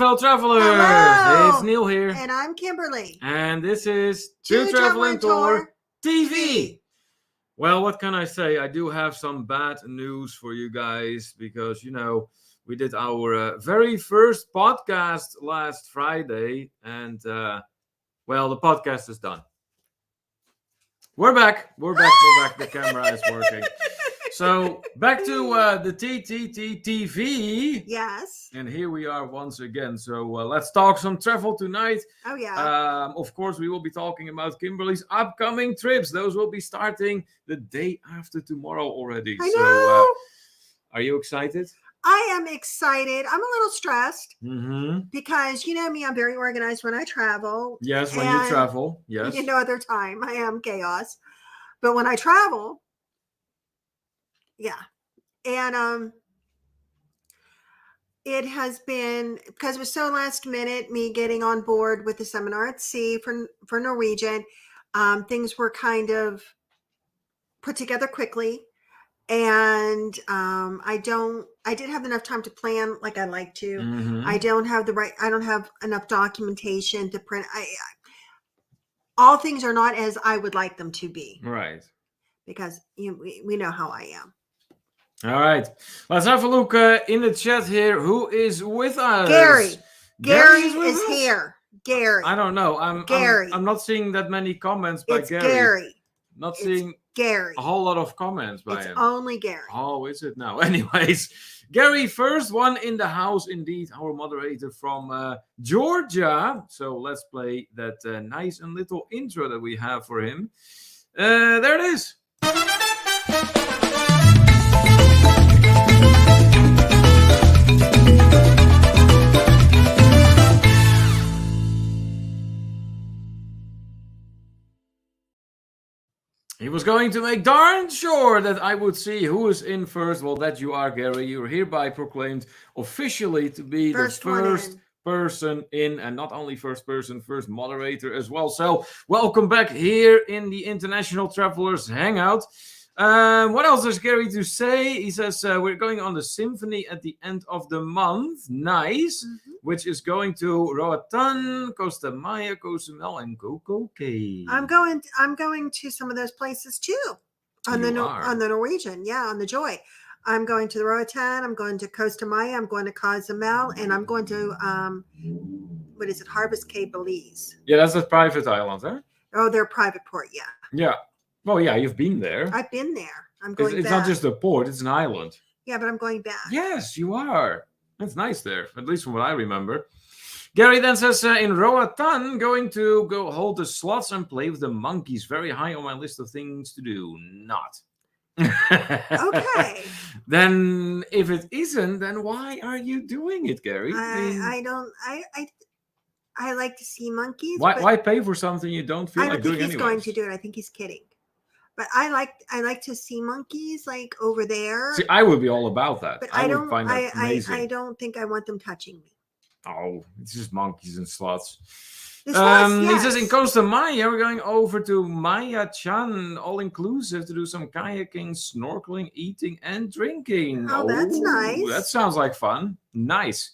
International Travelers. Hello. It's Neil here. And I'm Kimberly. And this is True Traveling Tour TV. Well, what can I say? I do have some bad news for you guys because, we did our very first podcast last Friday. And, the podcast is done. We're back. The camera is working. So back to the TTT TV. Yes. And here we are once again. So let's talk some travel tonight. Oh, yeah. Of course, we will be talking about Kimberly's upcoming trips. Those will be starting the day after tomorrow already. I know. So are you excited? I am excited. I'm a little stressed Mm-hmm. because you know me, I'm very organized when I travel. Yes, when you travel. Yes. No other time. I am chaos. But when I travel, yeah. And it has been, because it was so last minute, me getting on board with the seminar at sea for Norwegian. Things were kind of put together quickly. And I didn't have enough time to plan like I like to. Mm-hmm. I don't have enough documentation to print. All things are not as I would like them to be. Right. Because we know how I am. All right. Let's have a look in the chat here. Who is with us? Gary. Gary is is here. Gary. I don't know. Gary. I'm not seeing that many comments by It's Gary. Gary. Not seeing Gary. a whole lot of comments by It's him. only Gary. Oh, is it now? Anyways, Gary, first one in the house, indeed, our moderator from Georgia. So let's play that nice and little intro that we have for him. There it is. He was going to make darn sure that I would see who is in first. Well, that you are, Gary. You're hereby proclaimed officially to be the first person in, and not only first person, first moderator as well. So welcome back here in the International Travelers Hangout. What else does Gary to say? He says, we're going on the symphony at the end of the month. Nice. Mm-hmm. Which is going to Roatan, Costa Maya, Cozumel, and Coco Cay. I'm going to some of those places too. On the Norwegian. Yeah, on the Joy. I'm going to the Roatan, I'm going to Costa Maya, I'm going to Cozumel, and I'm going to Harvest Cape, Belize. Yeah, that's a private island, huh? Oh, they're a private port, yeah. Yeah. Well, yeah, you've been there. I've been there. I'm going back. It's not just a port, it's an island. Yeah, but I'm going back. Yes, you are. It's nice there, at least from what I remember. Gary then says, in Roatan, going to go hold the slots and play with the monkeys. Very high on my list of things to do. Not. Okay. Then if it isn't, then why are you doing it, Gary? I like to see monkeys. Why pay for something you don't feel like doing anyway? I don't think he's going to do it. I think he's kidding. But I like to see monkeys like over there. See, I would be all about that. But I don't find that amazing. I don't think I want them touching me. Oh, it's just monkeys and slots. Yes. He says in Costa Maya, we're going over to Maya Chan, all inclusive, to do some kayaking, snorkeling, eating, and drinking. Oh, that's nice. That sounds like fun. Nice.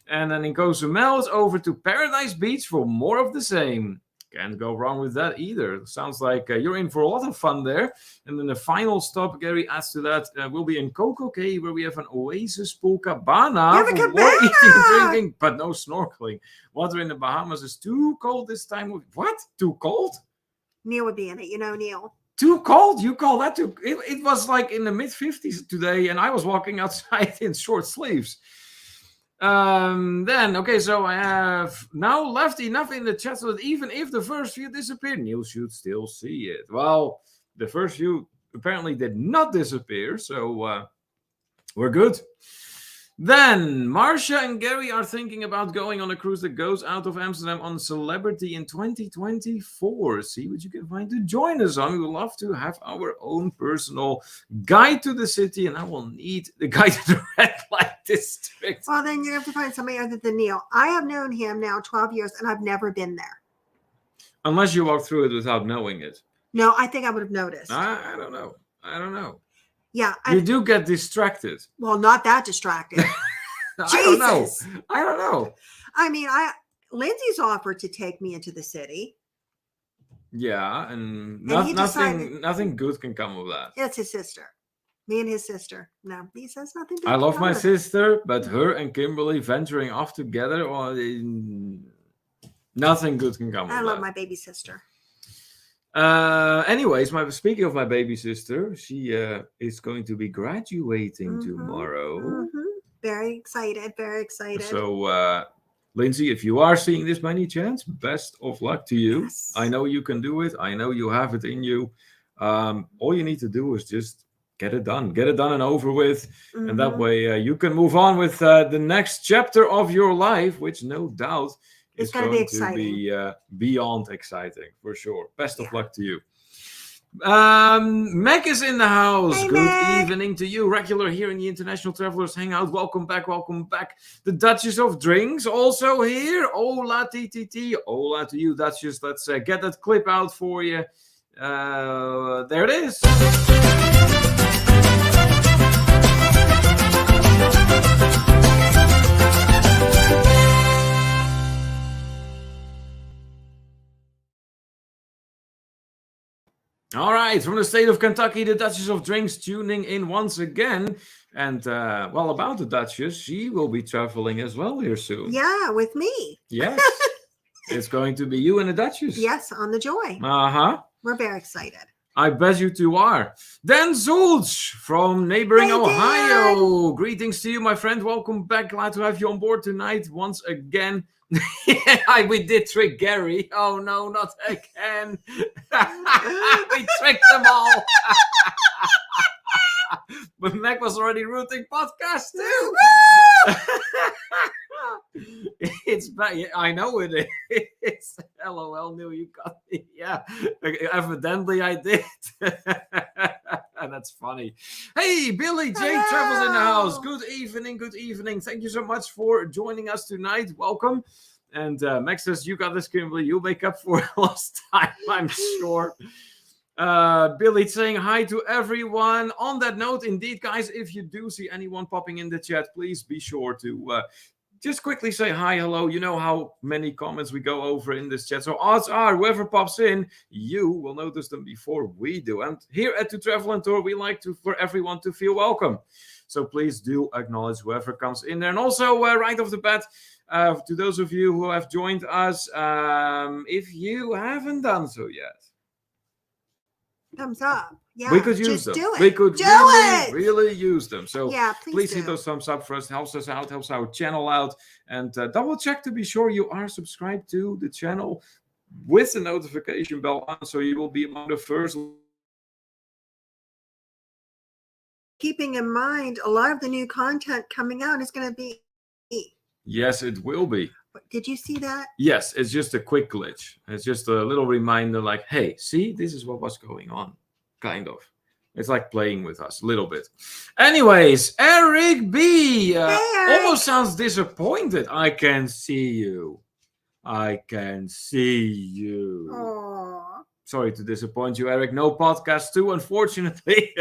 And then in Cozumel, it's over to Paradise Beach for more of the same. Can't go wrong with that either. Sounds like you're in for a lot of fun there. And then the final stop, Gary adds to that, will be in Coco Cay, where we have an oasis pool cabana for more eating and drinking, but no snorkeling. Water in the Bahamas is too cold this time. What? Too cold? Neil would be in it. You know Neil. Too cold? You call that too? It was like in the mid-50s today, and I was walking outside in short sleeves. So I have now left enough in the chat so that even if the first few disappear, Neil should still see it. Well, the first few apparently did not disappear, so we're good. Then Marcia and Gary are thinking about going on a cruise that goes out of Amsterdam on Celebrity in 2024. See what you can find to join us on. We would love to have our own personal guide to the city, and I will need the guide to the red light district. Well, then you have to find somebody other than Neil. I have known him now 12 years, and I've never been there. Unless you walk through it without knowing it. No, I think I would have noticed. I don't know. Yeah. You do get distracted. Well, not that distracted. I don't know. I mean, Lindsay's offered to take me into the city. Yeah, and he decided- nothing good can come of that. It's his sister. Me and his sister. No, he says nothing good. I can love come my of it. sister, but her and Kimberly venturing off together, nothing good can come of I that. love my baby sister. Anyways, speaking of my baby sister, she is going to be graduating tomorrow. Mm-hmm. Very excited. Very excited. So, Lindsay, if you are seeing this by any chance, best of luck to you. Yes. I know you can do it. I know you have it in you. All you need to do is just get it done and over with. And that way you can move on with the next chapter of your life, which no doubt is going to be beyond exciting, for sure. Best of luck to you. Meg is in the house. Hey, Good Meg. evening to you, regular here in the International Travelers Hangout. Welcome back. The Duchess of Drinks also here. Hola, TTT. Hola to you, Duchess. Let's get that clip out for you. There it is. All right, from the state of Kentucky, the Duchess of Drinks tuning in once again. And, well, about the Duchess, she will be traveling as well here soon. Yeah, with me. Yes. It's going to be you and the Duchess. Yes, on the Joy. Uh-huh. We're very excited. I bet you two are. Dan Zulch from neighboring Ohio. Dan. Greetings to you, my friend. Welcome back. Glad to have you on board tonight once again. We did trick Gary. Oh, no, not again. We tricked them all. But Meg was already rooting podcast too. It's bad. I know it is. LOL, knew you got me. Yeah, evidently I did. That's funny. Hey, Billy J. Hello. Travels in the house. Good evening. Thank you so much for joining us tonight. Welcome. And Max says, you got this, Kimberly. You'll make up for lost time, I'm sure. Billy saying hi to everyone. On that note, indeed, guys, if you do see anyone popping in the chat, please be sure to just quickly say hi, hello. You know how many comments we go over in this chat. So odds are, whoever pops in, you will notice them before we do. And here at To Travel and Tour, we like for everyone to feel welcome. So please do acknowledge whoever comes in there. And also, right off the bat, to those of you who have joined us, if you haven't done so yet, thumbs up. Yeah, we could use them. Do it. We could really use them. So yeah, please hit those thumbs up for us. Helps us out, helps our channel out. And double check to be sure you are subscribed to the channel with the notification bell on, so you will be among the first. Keeping in mind, a lot of the new content coming out is going to be. Yes, it will be. Did you see that? Yes, it's just a quick glitch. It's just a little reminder like, hey, see, this is what was going on. Kind of. It's like playing with us a little bit. Anyways, Eric B. Hey, Eric. Almost sounds disappointed. I can see you. Aww. Sorry to disappoint you, Eric. No podcast too, unfortunately.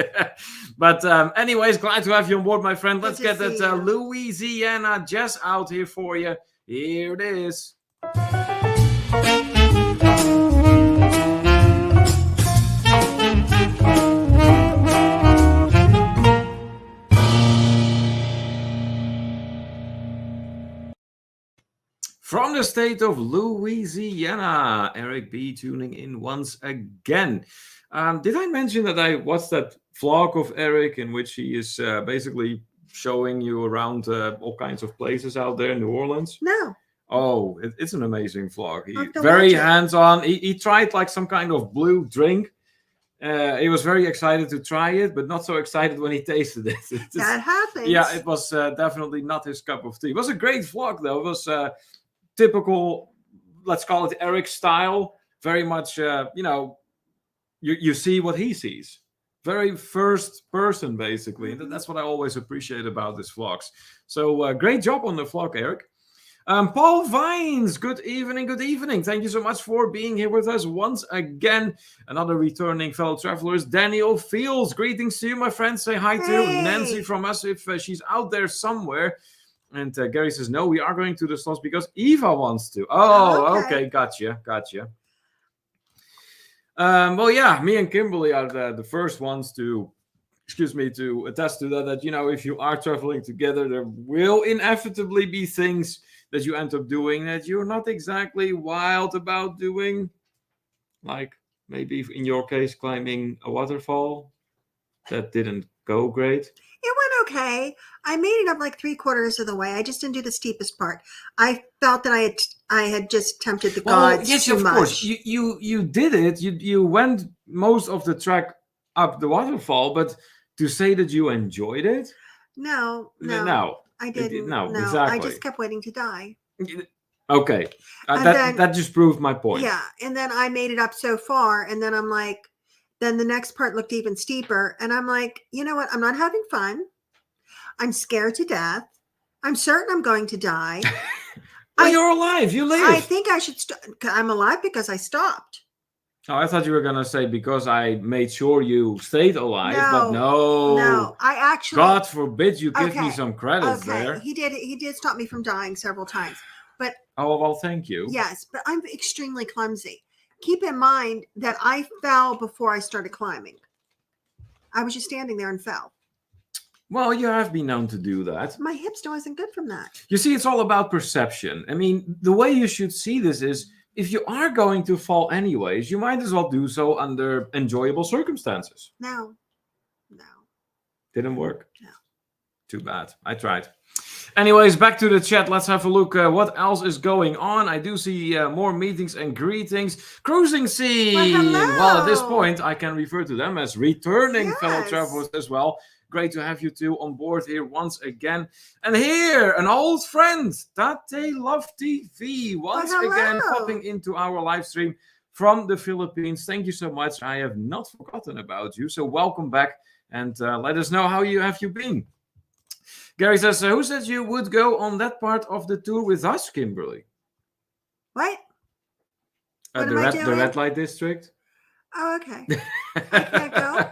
But anyways, glad to have you on board, my friend. Let's get that Louisiana jazz out here for you. Here it is. From the state of Louisiana, Eric B. tuning in once again. Did I mention that I watched that vlog of Eric in which he is basically showing you around all kinds of places out there in New Orleans? No. Oh, it's an amazing vlog. Very hands-on. He tried like some kind of blue drink. He was very excited to try it, but not so excited when he tasted it. That happens. Yeah, it was definitely not his cup of tea. It was a great vlog, though. It was typical, let's call it Eric style. Very much, you see what he sees. Very first person, basically. And that's what I always appreciate about his vlogs. So great job on the vlog, Eric. Paul Vines, good evening. Thank you so much for being here with us once again. Another returning fellow travelers, Daniel Fields. Greetings to you, my friend. Say hi to Nancy from us if she's out there somewhere. And Gary says, no, we are going to the slots because Eva wants to. Oh, okay. Gotcha. Well, yeah, me and Kimberly are the first ones to, to attest to that, if you are traveling together, there will inevitably be things that you end up doing that you're not exactly wild about doing. Like maybe in your case, climbing a waterfall. That didn't go great. It went okay. I made it up like 3/4 of the way. I just didn't do the steepest part. I felt that I had just tempted the gods yes, too of much. course. You did it. You went most of the track up the waterfall, but to say that you enjoyed it? No, I didn't. No, exactly. I just kept waiting to die. Okay, that just proved my point. Yeah, and then I made it up so far, and then I'm like, then the next part looked even steeper, and I'm like, you know what? I'm not having fun. I'm scared to death. I'm certain I'm going to die. Well, you're alive. You live. I think I should stop. I'm alive because I stopped. Oh, I thought you were going to say because I made sure you stayed alive, but No, I actually. God forbid you give me some credit there. He did stop me from dying several times. But oh, well, thank you. Yes, but I'm extremely clumsy. Keep in mind that I fell before I started climbing. I was just standing there and fell. Well, you have been known to do that. My hip still isn't good from that. You see, it's all about perception. I mean, the way you should see this is if you are going to fall anyways, you might as well do so under enjoyable circumstances. No. Didn't work? No. Too bad. I tried. Anyways, back to the chat. Let's have a look. What else is going on? I do see more meetings and greetings. Cruising scene. Well, at this point, I can refer to them as returning fellow travelers as well. Great to have you two on board here once again. And here, an old friend, Tate Love TV, once again popping into our live stream from the Philippines. Thank you so much. I have not forgotten about you. So welcome back and let us know how you have been. Gary says, who said you would go on that part of the tour with us, Kimberly? What? The red light district. Oh, okay. I can't go.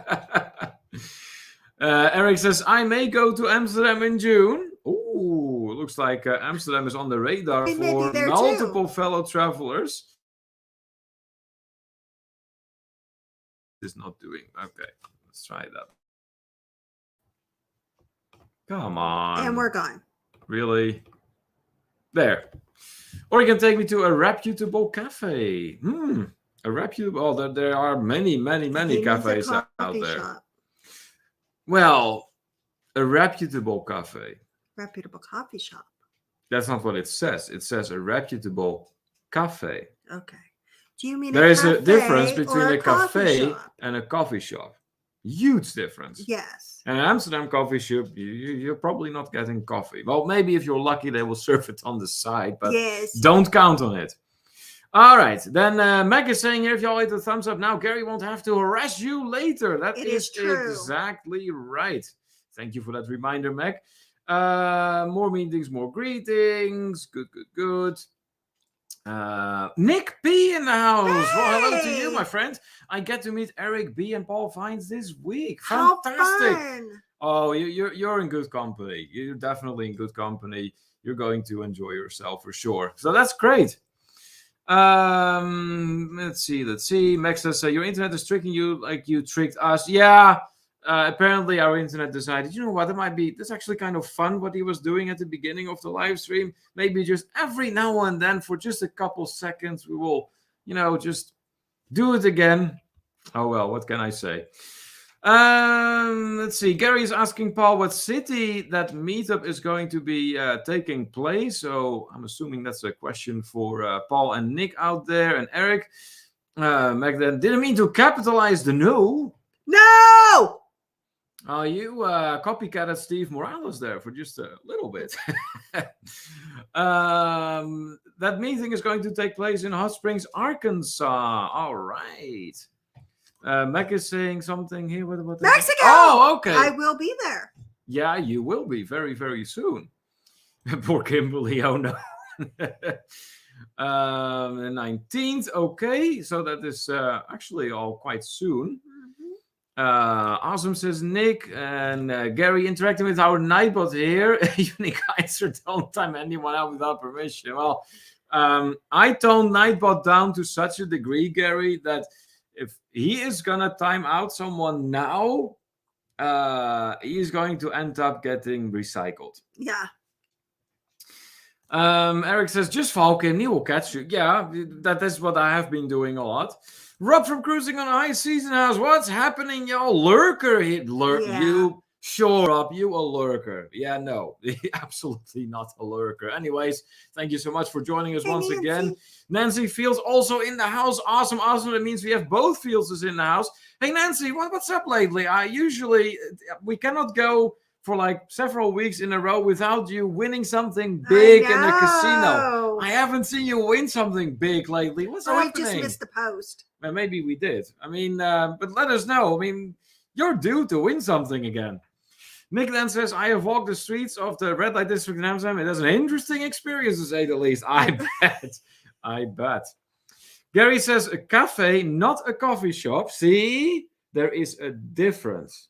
Eric says, I may go to Amsterdam in June. Ooh, looks like Amsterdam is on the radar for multiple fellow travelers. It's not doing. Okay, let's try that. Come on. And we're gone. Really? There. Or you can take me to a reputable cafe. A reputable... Oh, there are many cafes out there. Shop. Well, a reputable cafe. Reputable coffee shop. That's not what it says. It says a reputable cafe. Okay. Do you mean there is a difference between a cafe and a coffee shop? Huge difference. Yes. And an Amsterdam coffee shop, you're probably not getting coffee. Well, maybe if you're lucky, they will serve it on the side, but don't count on it. All right. Then Meg is saying here, if y'all hit the thumbs up now, Gary won't have to harass you later. That is true. Exactly right. Thank you for that reminder, Meg. More meetings, more greetings. Good. Nick B in the house. Hey! Well, hello to you, my friend. I get to meet Eric B and Paul Vines this week. Fantastic. How fun. Oh, you're in good company. You're definitely in good company. You're going to enjoy yourself for sure. So that's great. Let's see. Max says, your internet is tricking you like you tricked us. Yeah. Apparently our internet decided, you know what, that's actually kind of fun what he was doing at the beginning of the live stream. Maybe just every now and then for just a couple seconds, we will, just do it again. Oh, well, what can I say? Let's see. Gary is asking Paul what city that meetup is going to be taking place. So I'm assuming that's a question for Paul and Nick out there and Eric. Magdalene didn't mean to capitalize the no. No! You copycatted Steve Morales there for just a little bit. That meeting is going to take place in Hot Springs, Arkansas. All right. Mac is saying something here. What Mexico! Oh, okay. I will be there. Yeah, you will be very, very soon. Poor Kimberly. Oh, no. The 19th. Okay. So that is actually all quite soon. Awesome says Nick, and Gary interacting with our Nightbot here. Unique answer, don't time anyone out without permission. Well, I toned Nightbot down to such a degree, Gary, that if he is gonna time out someone now, he is going to end up getting recycled. Yeah. Eric says, just Falcon, he will catch you. Yeah, that is what I have been doing a lot. Rob from Cruising on High Season House, what's happening, y'all? Lurker hit Yeah. you. Sure up, you a lurker. Yeah, no, absolutely not a lurker. Anyways, thank you so much for joining us Hey, once Nancy. again. Nancy Fields also in the house. Awesome. That means we have both Fields in the house. Hey, Nancy, what's up lately? We cannot go for like several weeks in a row without you winning something big in a casino. I haven't seen you win something big lately. What's happening? We just missed the post. Well, maybe we did. I mean, but let us know. I mean, you're due to win something again. Nick then says, I have walked the streets of the red light district in Amsterdam. It is an interesting experience, to say the least. I bet. Gary says, a cafe, not a coffee shop. See, there is a difference.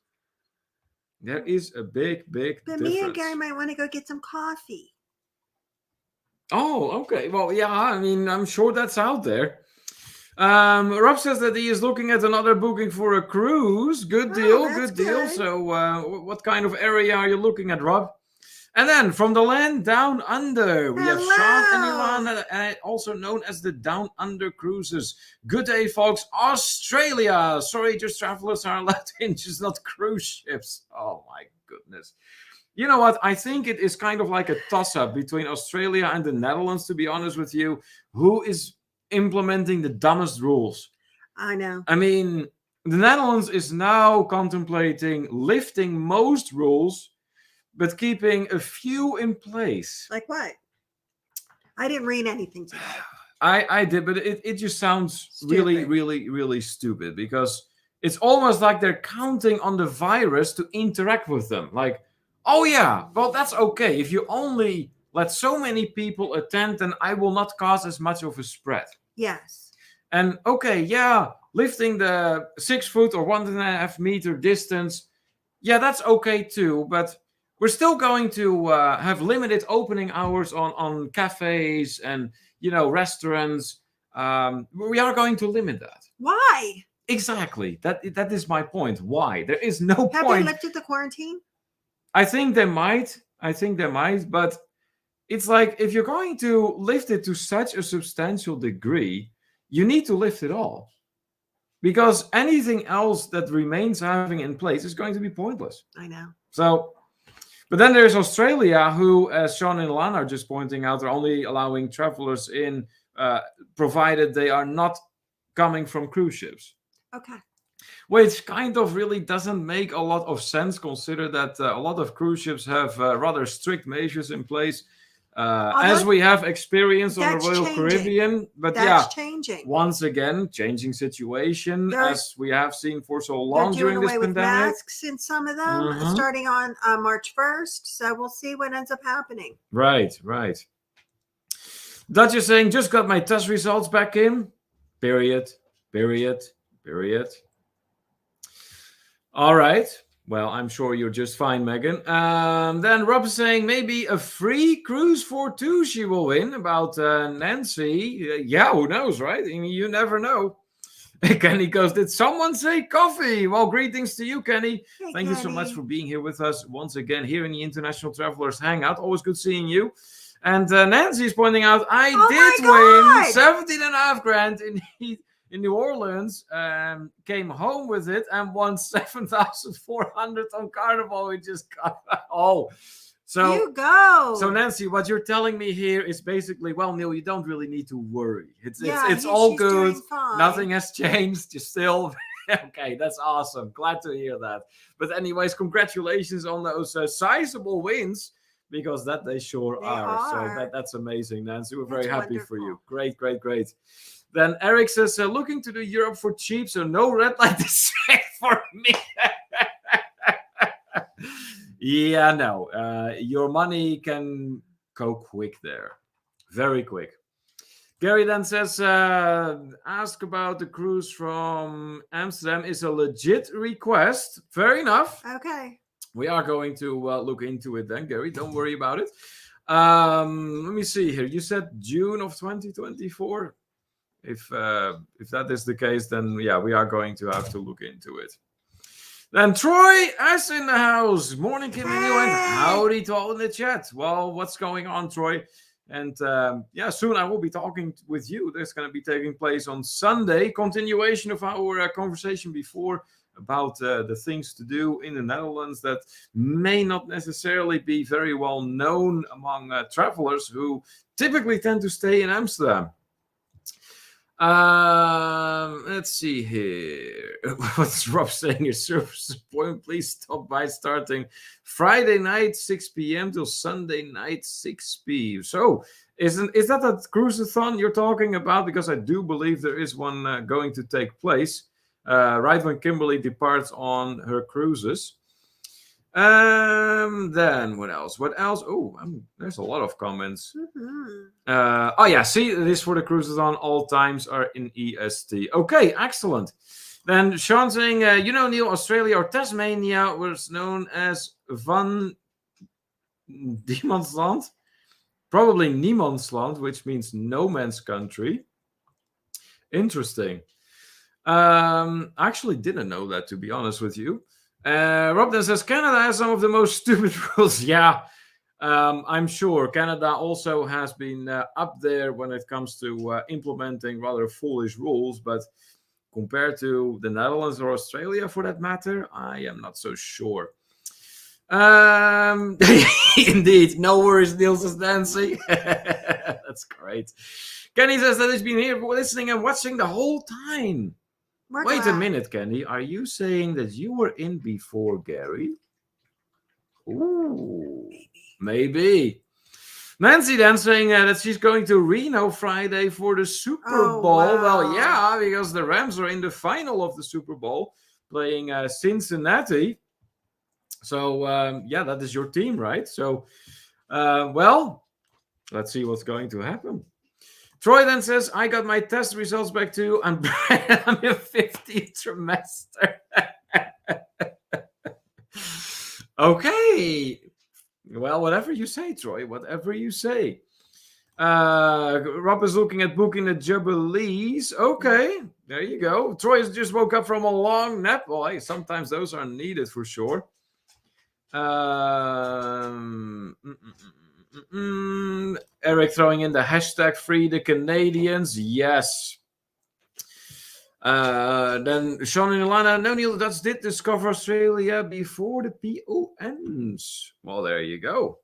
There is a big difference. Me and Gary might want to go get some coffee. Oh, okay. Well, yeah, I mean, I'm sure that's out there. Rob says that he is looking at another booking for a cruise. Good deal, good deal. So what kind of area are you looking at, Rob? And then from the land down under, we have Sean and Ilana, also known as the Down Under Cruises. Good day, folks. Australia. Sorry, just travelers are allowed in, just not cruise ships. Oh, my goodness. You know what? I think it is kind of like a toss-up between Australia and the Netherlands, to be honest with you. Who is implementing the dumbest rules? I know. I mean, the Netherlands is now contemplating lifting most rules, but keeping a few in place. Like what? I didn't read anything today. I did, but it just sounds Stupid. really stupid, because it's almost like they're counting on the virus to interact with them. Like, oh yeah, well, that's okay. If you only let so many people attend, then I will not cause as much of a spread. Yes. And okay, yeah, lifting the 6 foot or 1.5 meter distance, yeah, that's okay too, but we're still going to have limited opening hours on cafes and, restaurants. We are going to limit that. Why? Exactly. That is my point. Why? There is no Have point. they lifted the quarantine? I think they might, but it's like, if you're going to lift it to such a substantial degree, you need to lift it all. Because anything else that remains having in place is going to be pointless. I know. So, but then there's Australia, who, as Sean and Lana are just pointing out, are only allowing travelers in, provided they are not coming from cruise ships. Okay. Which kind of really doesn't make a lot of sense, consider that a lot of cruise ships have rather strict measures in place, as we have experienced on the Royal Caribbean. But that's changing. Once again, changing situation, as we have seen for so long during this pandemic. With masks in some of them, starting on March 1st. So we'll see what ends up happening. Right. Dutch is saying, just got my test results back in. Period. All right. Well, I'm sure you're just fine, Megan. Then Rob is saying maybe a free cruise for two she will win. About Nancy. Yeah, who knows, right? I mean, you never know. Kenny goes, did someone say coffee? Well, greetings to you, Kenny. Hey, Thank you so much for being here with us once again here in the International Travelers Hangout. Always good seeing you. And Nancy is pointing out, I did win 17.5 grand in New Orleans, came home with it and won 7,400 on Carnival. We just got so you go. So Nancy, what you're telling me here is basically, well, Neil, you don't really need to worry. It's all good. Nothing has changed. You're still okay. That's awesome. Glad to hear that. But anyways, congratulations on those sizable wins, because that they sure are. So that's amazing, Nancy. We're very happy for you. Great. Then Eric says, looking to do Europe for cheap, so no red light district for me. Yeah, no. Your money can go quick there. Very quick. Gary then says, ask about the cruise from Amsterdam is a legit request. Fair enough. Okay. We are going to look into it then, Gary. Don't worry about it. Let me see here. You said June of 2024. If that is the case, then yeah, we are going to have to look into it. Then Troy S in the house. Morning, Kim and you, and howdy to all in the chat. Well, what's going on, Troy? And yeah, soon I will be talking with you. That's going to be taking place on Sunday. Continuation of our conversation before about the things to do in the Netherlands that may not necessarily be very well known among travelers who typically tend to stay in Amsterdam. Let's see here. What's Rob saying? Your service point, please stop by starting Friday night 6 p.m. till Sunday night 6 p.m. So is that a cruiseathon you're talking about? Because I do believe there is one going to take place right when Kimberly departs on her cruises. Then what else? Oh, there's a lot of comments. Oh yeah, see, this for the cruiseathon. All times are in EST. Okay, excellent. Then Sean saying, Neil, Australia or Tasmania was known as Van Diemandsland, probably Niemandsland, which means no man's country. Interesting. I actually didn't know that, to be honest with you. Rob then says Canada has some of the most stupid rules. Yeah, I'm sure Canada also has been up there when it comes to implementing rather foolish rules, but compared to the Netherlands or Australia, for that matter, I am not so sure. Indeed, no worries, Niels is dancing. That's great. Kenny says that he's been here listening and watching the whole time. Wait a minute, Kenny. Are you saying that you were in before Gary? Ooh, maybe. Nancy then saying that she's going to Reno Friday for the Super Bowl. Wow. Well, yeah, because the Rams are in the final of the Super Bowl playing Cincinnati. So, yeah, that is your team, right? So, well, let's see what's going to happen. Troy then says, I got my test results back too. I'm in 50th trimester. Okay. Well, whatever you say, Troy. Whatever you say. Rob is looking at booking the Jubilees. Okay. There you go. Troy has just woke up from a long nap. Well, hey, sometimes those are needed for sure. Eric throwing in the hashtag free the Canadians. Yes. Then Sean and Ilana, no, Neil, Dutch did discover Australia before the PONs. Well, there you go.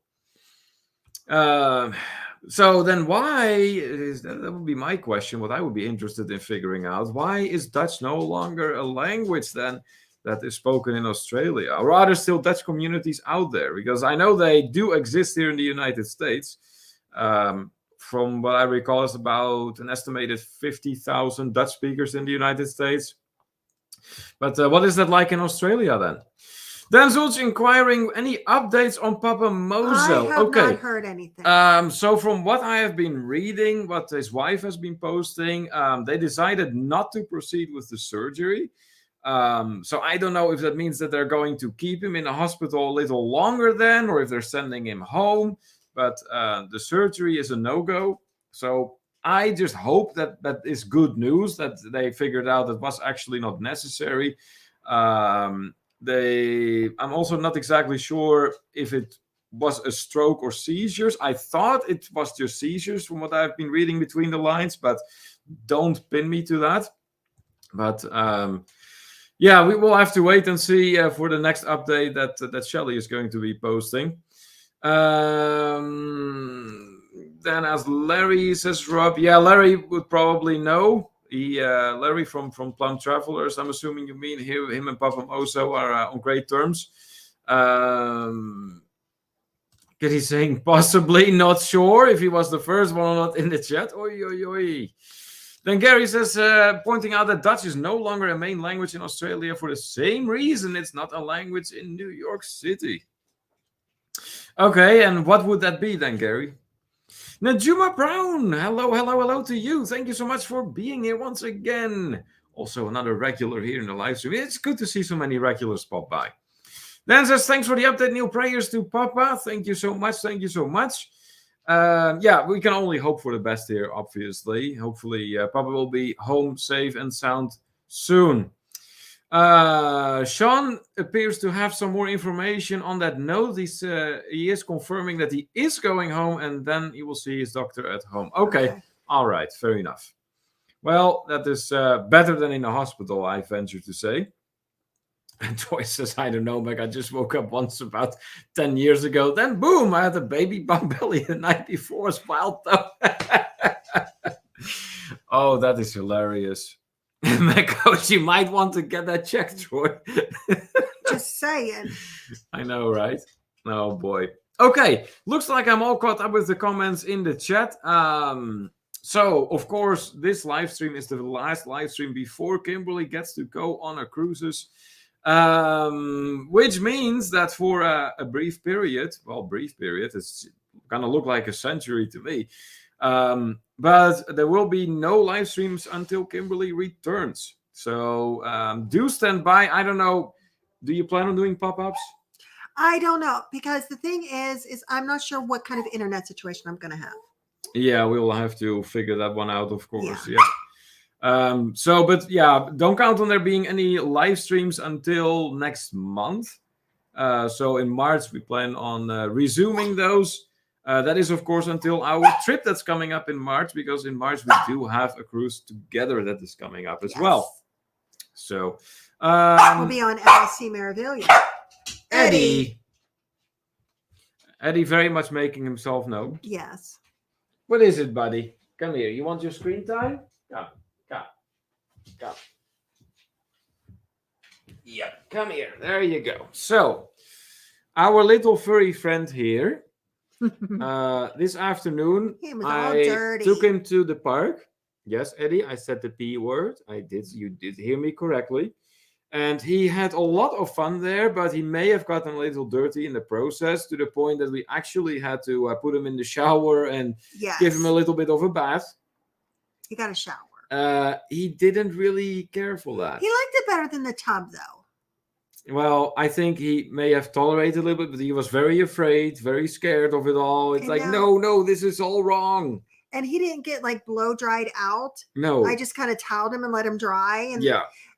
So then why is that would be my question, what I would be interested in figuring out. Why is Dutch no longer a language then that is spoken in Australia? Or are there still Dutch communities out there? Because I know they do exist here in the United States. From what I recall, it's about an estimated 50,000 Dutch speakers in the United States. But what is that like in Australia then? Dan Zulch inquiring any updates on Papa Mosel. I have not heard anything. So from what I have been reading, what his wife has been posting, they decided not to proceed with the surgery. So I don't know if that means that they're going to keep him in the hospital a little longer then, or if they're sending him home. But the surgery is a no-go. So I just hope that that is good news, that they figured out it was actually not necessary. I'm also not exactly sure if it was a stroke or seizures. I thought it was just seizures from what I've been reading between the lines, but don't pin me to that. But yeah, we will have to wait and see for the next update that Shelley is going to be posting. Then as Larry says, Rob, yeah, Larry would probably know. Larry from Plum Travelers, I'm assuming you mean him and Papa Mosel are on great terms. He's saying possibly, not sure if he was the first one or not in the chat. Oi, oi, oi. Then Gary says, pointing out that Dutch is no longer a main language in Australia for the same reason it's not a language in New York City. Okay, and what would that be then, Gary? Najuma Brown, hello, hello, hello to you. Thank you so much for being here once again. Also, another regular here in the live stream. It's good to see so many regulars pop by. Dan says, thanks for the update. New prayers to Papa. Thank you so much. Thank you so much. Yeah, we can only hope for the best here, obviously. Hopefully, Papa will be home safe and sound soon. Sean appears to have some more information on that note. He is confirming that he is going home and then he will see his doctor at home. Okay. All right, fair enough. Well, that is better than in a hospital, I venture to say. And Joy says, I don't know, Meg, I just woke up once about 10 years ago. Then, boom, I had a baby bump belly the night before. Was wild, though. Oh, that is hilarious. Meg goes, you might want to get that checked, Troy. Just saying. I know, right? Oh, boy. Okay, looks like I'm all caught up with the comments in the chat. So, of course, this live stream is the last live stream before Kimberly gets to go on her cruises. Which means that for a brief period, it's gonna look like a century to me. But there will be no live streams until Kimberly returns. So do stand by. I don't know. Do you plan on doing pop-ups? I don't know, because the thing is I'm not sure what kind of internet situation I'm gonna have. Yeah, we will have to figure that one out, of course. Yeah. But yeah, don't count on there being any live streams until next month. So in March we plan on resuming those. That is, of course, until our trip that's coming up in March, because in March we do have a cruise together that is coming up as well. So we'll be on LSC Meraviglia. Eddie very much making himself known. Yes. What is it, buddy? Come here. You want your screen time? Come. Yeah, come here. There you go. So, our little furry friend here, this afternoon, I took him to the park. Yes, Eddie, I said the P word. I did. You did hear me correctly. And he had a lot of fun there, but he may have gotten a little dirty in the process, to the point that we actually had to put him in the shower and give him a little bit of a bath. He got a shower. He didn't really care for that. He liked it better than the tub, though. Well, I think he may have tolerated a little bit, but he was very afraid, very scared of it all. It's like, no, this is all wrong. And he didn't get like blow dried out. No. I just kind of toweled him and let him dry.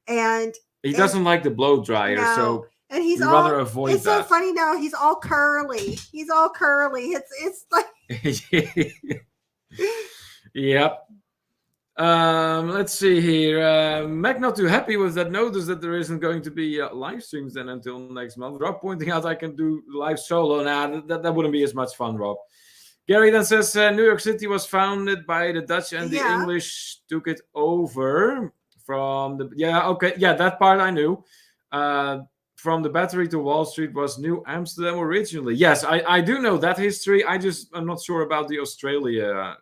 And he doesn't like the blow dryer, so and he's rather avoid it's that. So funny now. He's all curly. It's like Yep. Let's see here. Mac not too happy with that notice that there isn't going to be live streams then until next month. Rob pointing out I can do live solo. Nah, that wouldn't be as much fun, Rob. Gary then says New York City was founded by the Dutch and the English took it over from the... Yeah, okay. Yeah, that part I knew. From the Battery to Wall Street was New Amsterdam originally. Yes, I do know that history. I'm not sure about the Australia,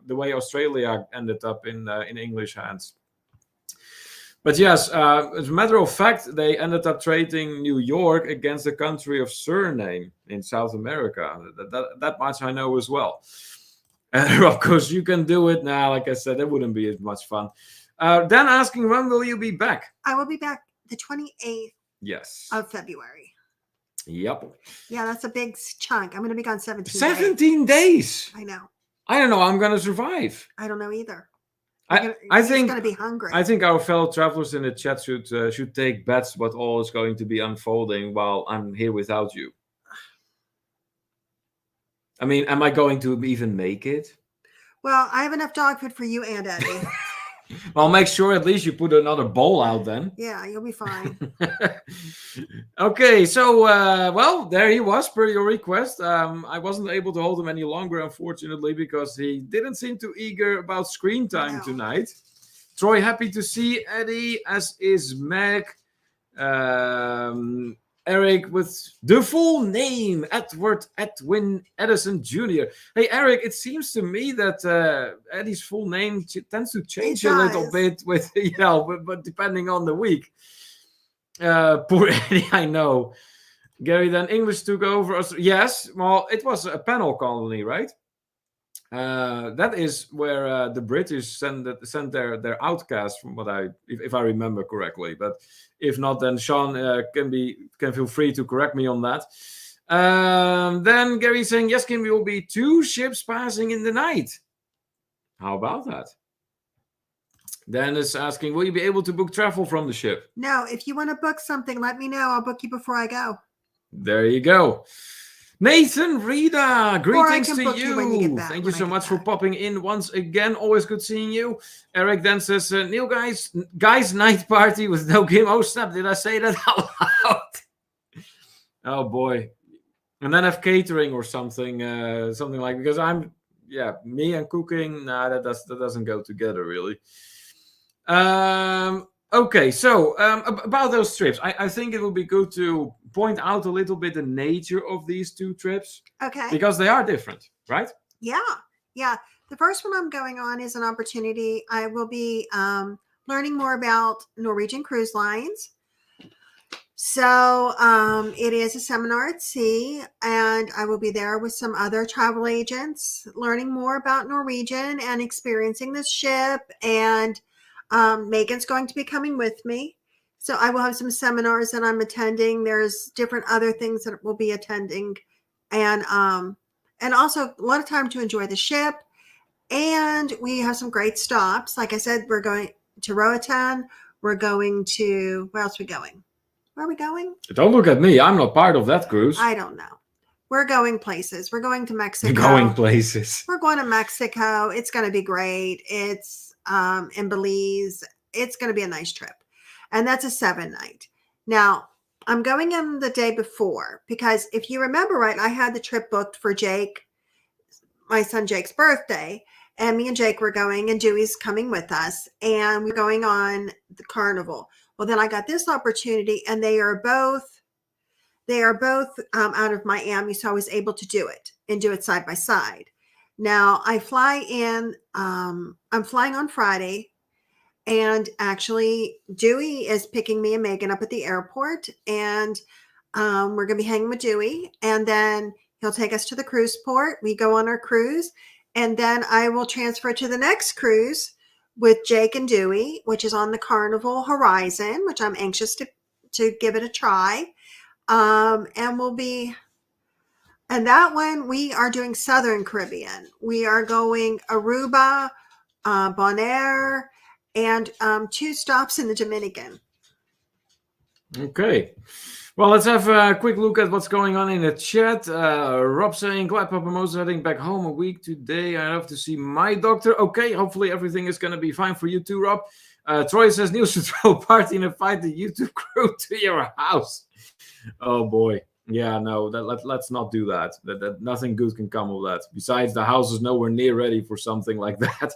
the way Australia ended up in English hands. But yes, as a matter of fact, they ended up trading New York against the country of Suriname in South America. That much I know as well. And of course, you can do it now. Like I said, it wouldn't be as much fun. Dan asking, when will you be back? I will be back the 28th. Yes. Of February. Yep. Yeah, that's a big chunk. I'm going to be gone 17 days. 17 days. I know. I don't know. I'm going to survive. I don't know either. I think going to be hungry. I think our fellow travelers in the chat should take bets what all is going to be unfolding while I'm here without you. I mean, am I going to even make it? Well, I have enough dog food for you and Eddie. Well, make sure at least you put another bowl out then. Yeah, you'll be fine. Okay, so, well, there he was per your request. I wasn't able to hold him any longer, unfortunately, because he didn't seem too eager about screen time tonight. Troy, happy to see Eddie, as is Meg. Eric with the full name, Edward Edwin Edison Jr. Hey, Eric, it seems to me that Eddie's full name tends to change a little bit with, but depending on the week. Poor Eddie, I know. Gary, then English took over. Yes, well, it was a panel colony, right? That is where the British sent their outcasts, from what if I remember correctly. But if not, then Sean can feel free to correct me on that. Then Gary's saying, yes, Kim, will be 2 ships passing in the night. How about that? Dan is asking, will you be able to book travel from the ship? No, if you want to book something, let me know. I'll book you before I go. There you go. Nathan, Rita, greetings to book you when you get back, Thank you when I so get much for back. popping in once again. Always good seeing you. Eric then says, Neil, guys, night party with no game. Oh, snap. Did I say that out loud? Oh, boy. And then have catering or something like, because me and cooking, that doesn't go together, really. Okay, so about those trips, I think it would be good to point out a little bit the nature of these 2 trips. Okay. Because they are different, right? Yeah. The first one I'm going on is an opportunity. I will be learning more about Norwegian Cruise Lines. So it is a seminar at sea, and I will be there with some other travel agents, learning more about Norwegian and experiencing the ship. And Megan's going to be coming with me. So I will have some seminars that I'm attending. There's different other things that we'll be attending, and also a lot of time to enjoy the ship. And we have some great stops. Like I said, we're going to Roatan. We're going to, where else are we going? Where are we going? Don't look at me. I'm not part of that cruise. I don't know. We're going places. We're going to Mexico. Going places. We're going to Mexico. It's going to be great. It's in Belize. It's going to be a nice trip. And that's a 7-night. Now, I'm going in the day before because if you remember right, I had the trip booked for Jake, my son Jake's birthday. And me and Jake were going, and Dewey's coming with us. And we're going on the Carnival. Well, then I got this opportunity, and they are both out of Miami, so I was able to do it side by side. Now I fly in. I'm flying on Friday, and actually Dewey is picking me and Megan up at the airport, and we're going to be hanging with Dewey, and then he'll take us to the cruise port. We go on our cruise, and then I will transfer to the next cruise with Jake and Dewey, which is on the Carnival Horizon, which I'm anxious to give it a try. And that one, we are doing Southern Caribbean. We are going Aruba, Bonaire, and 2 stops in the Dominican. Okay. Well, let's have a quick look at what's going on in the chat. Rob saying, glad Papa Mosel heading back home a week today. I have to see my doctor. Okay, hopefully everything is going to be fine for you too, Rob. Troy says, Neil should throw a party and invite the YouTube crew to your house. Oh, boy. Yeah, no, let's not do that. That nothing good can come of that. Besides, the house is nowhere near ready for something like that.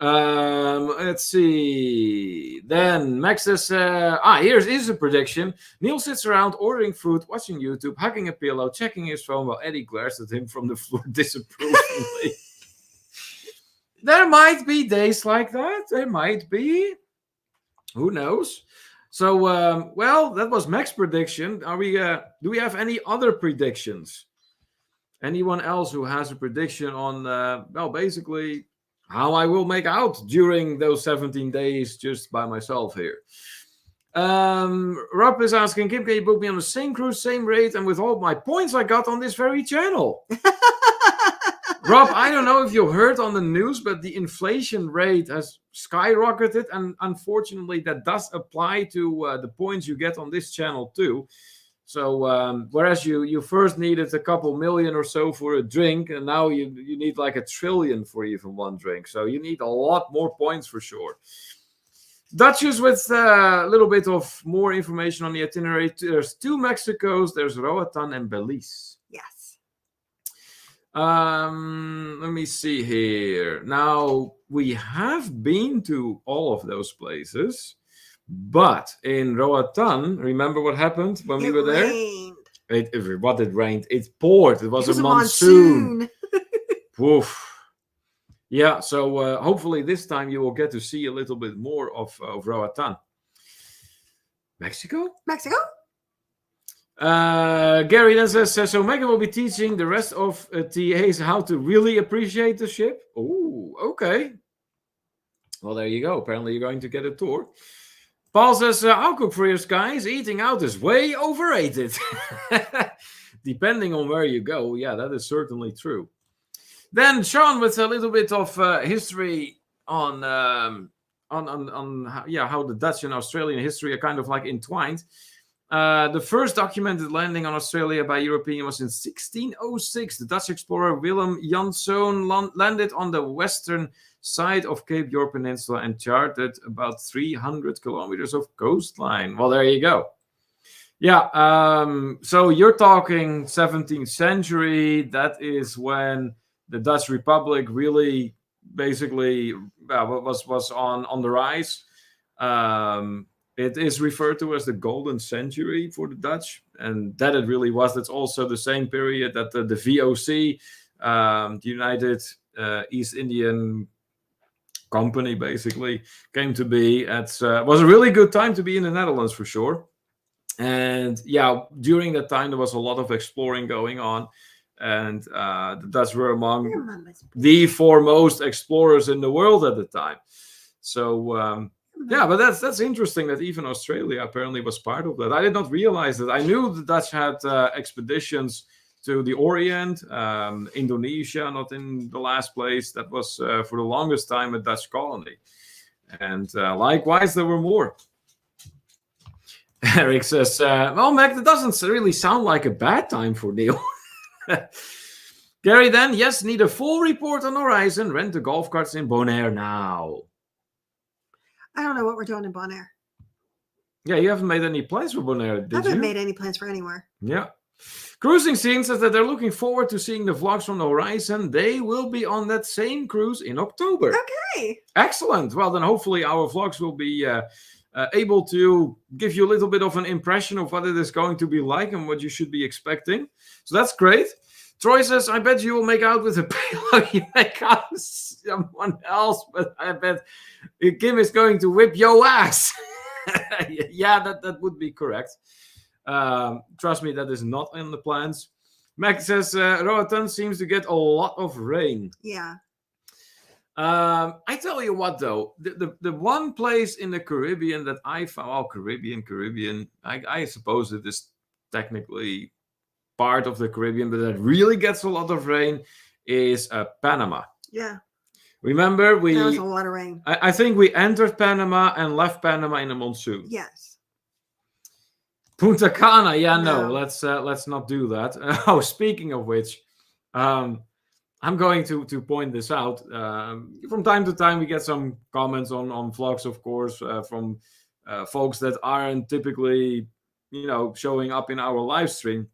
Let's see. Then Max says, here's a prediction. Neil sits around ordering food, watching YouTube, hugging a pillow, checking his phone while Eddie glares at him from the floor disapprovingly. There might be days like that. There might be. Who knows? So, well, that was Max's prediction. Do we have any other predictions? Anyone else who has a prediction on, basically how I will make out during those 17 days just by myself here? Rob is asking, Kim, can you book me on the same cruise, same rate, and with all my points I got on this very channel? Rob, I don't know if you heard on the news, but the inflation rate has skyrocketed, and unfortunately that does apply to the points you get on this channel too. So whereas you first needed a couple million or so for a drink, and now you need like $1 trillion for even one drink. So you need a lot more points for sure. Duchess with a little bit of more information on the itinerary. There's 2 Mexicos. There's Roatan and Belize. Yes. Let me see here. Now, we have been to all of those places, but in Roatan, remember what happened when we were there? It rained. It poured. It was a monsoon. Woof. Yeah, so hopefully this time you will get to see a little bit more of Roatan. Mexico? Gary then says, so Megan will be teaching the rest of TAs how to really appreciate the ship. Oh, okay. Well, there you go. Apparently, you're going to get a tour. Paul says, I'll cook for you guys. Eating out is way overrated. Depending on where you go. Yeah, that is certainly true. Then Sean with a little bit of history on how the Dutch and Australian history are kind of like entwined. The first documented landing on Australia by European was in 1606. The Dutch explorer Willem Janszoon landed on the western side of Cape York Peninsula and charted about 300 kilometers of coastline. Well, there you go. Yeah, so you're talking 17th century. That is when the Dutch Republic really basically was on the rise. It is referred to as the Golden Century for the Dutch, and that it really was. That's also the same period that the VOC, the United East Indian Company, basically came to be. It was a really good time to be in the Netherlands for sure. And yeah, during that time, there was a lot of exploring going on. And the Dutch were among the foremost explorers in the world at the time. So, yeah, but that's interesting that even Australia apparently was part of that. I did not realize that. I knew the Dutch had expeditions to the Orient, Indonesia, not in the last place. That was for the longest time a Dutch colony. And likewise, there were more. Eric says, well, Mac, that doesn't really sound like a bad time for Neil. Gary then, yes, need a full report on Horizon. Rent the golf carts in Bonaire now. I don't know what we're doing in Bonaire. Yeah, you haven't made any plans for Bonaire, did you? I haven't made any plans for anywhere. Yeah. Cruising Scene says that they're looking forward to seeing the vlogs from the Horizon. They will be on that same cruise in October. Okay. Excellent. Well, then hopefully our vlogs will be able to give you a little bit of an impression of what it is going to be like and what you should be expecting. So that's great. Troy says, I bet you will make out with a payload. You make out with someone else, but I bet Kim is going to whip your ass. Yeah, that would be correct. Trust me, that is not in the plans. Max says, Roatan seems to get a lot of rain. Yeah. I tell you what, though, the one place in the Caribbean that I found, Caribbean, I suppose it is technically part of the Caribbean, but that really gets a lot of rain is Panama. Yeah. Remember, there was a lot of rain. I think we entered Panama and left Panama in a monsoon. Yes. Punta Cana, yeah, no, let's not do that. Oh, speaking of which, I'm going to point this out. From time to time, we get some comments on vlogs, of course, from folks that aren't typically, showing up in our live stream.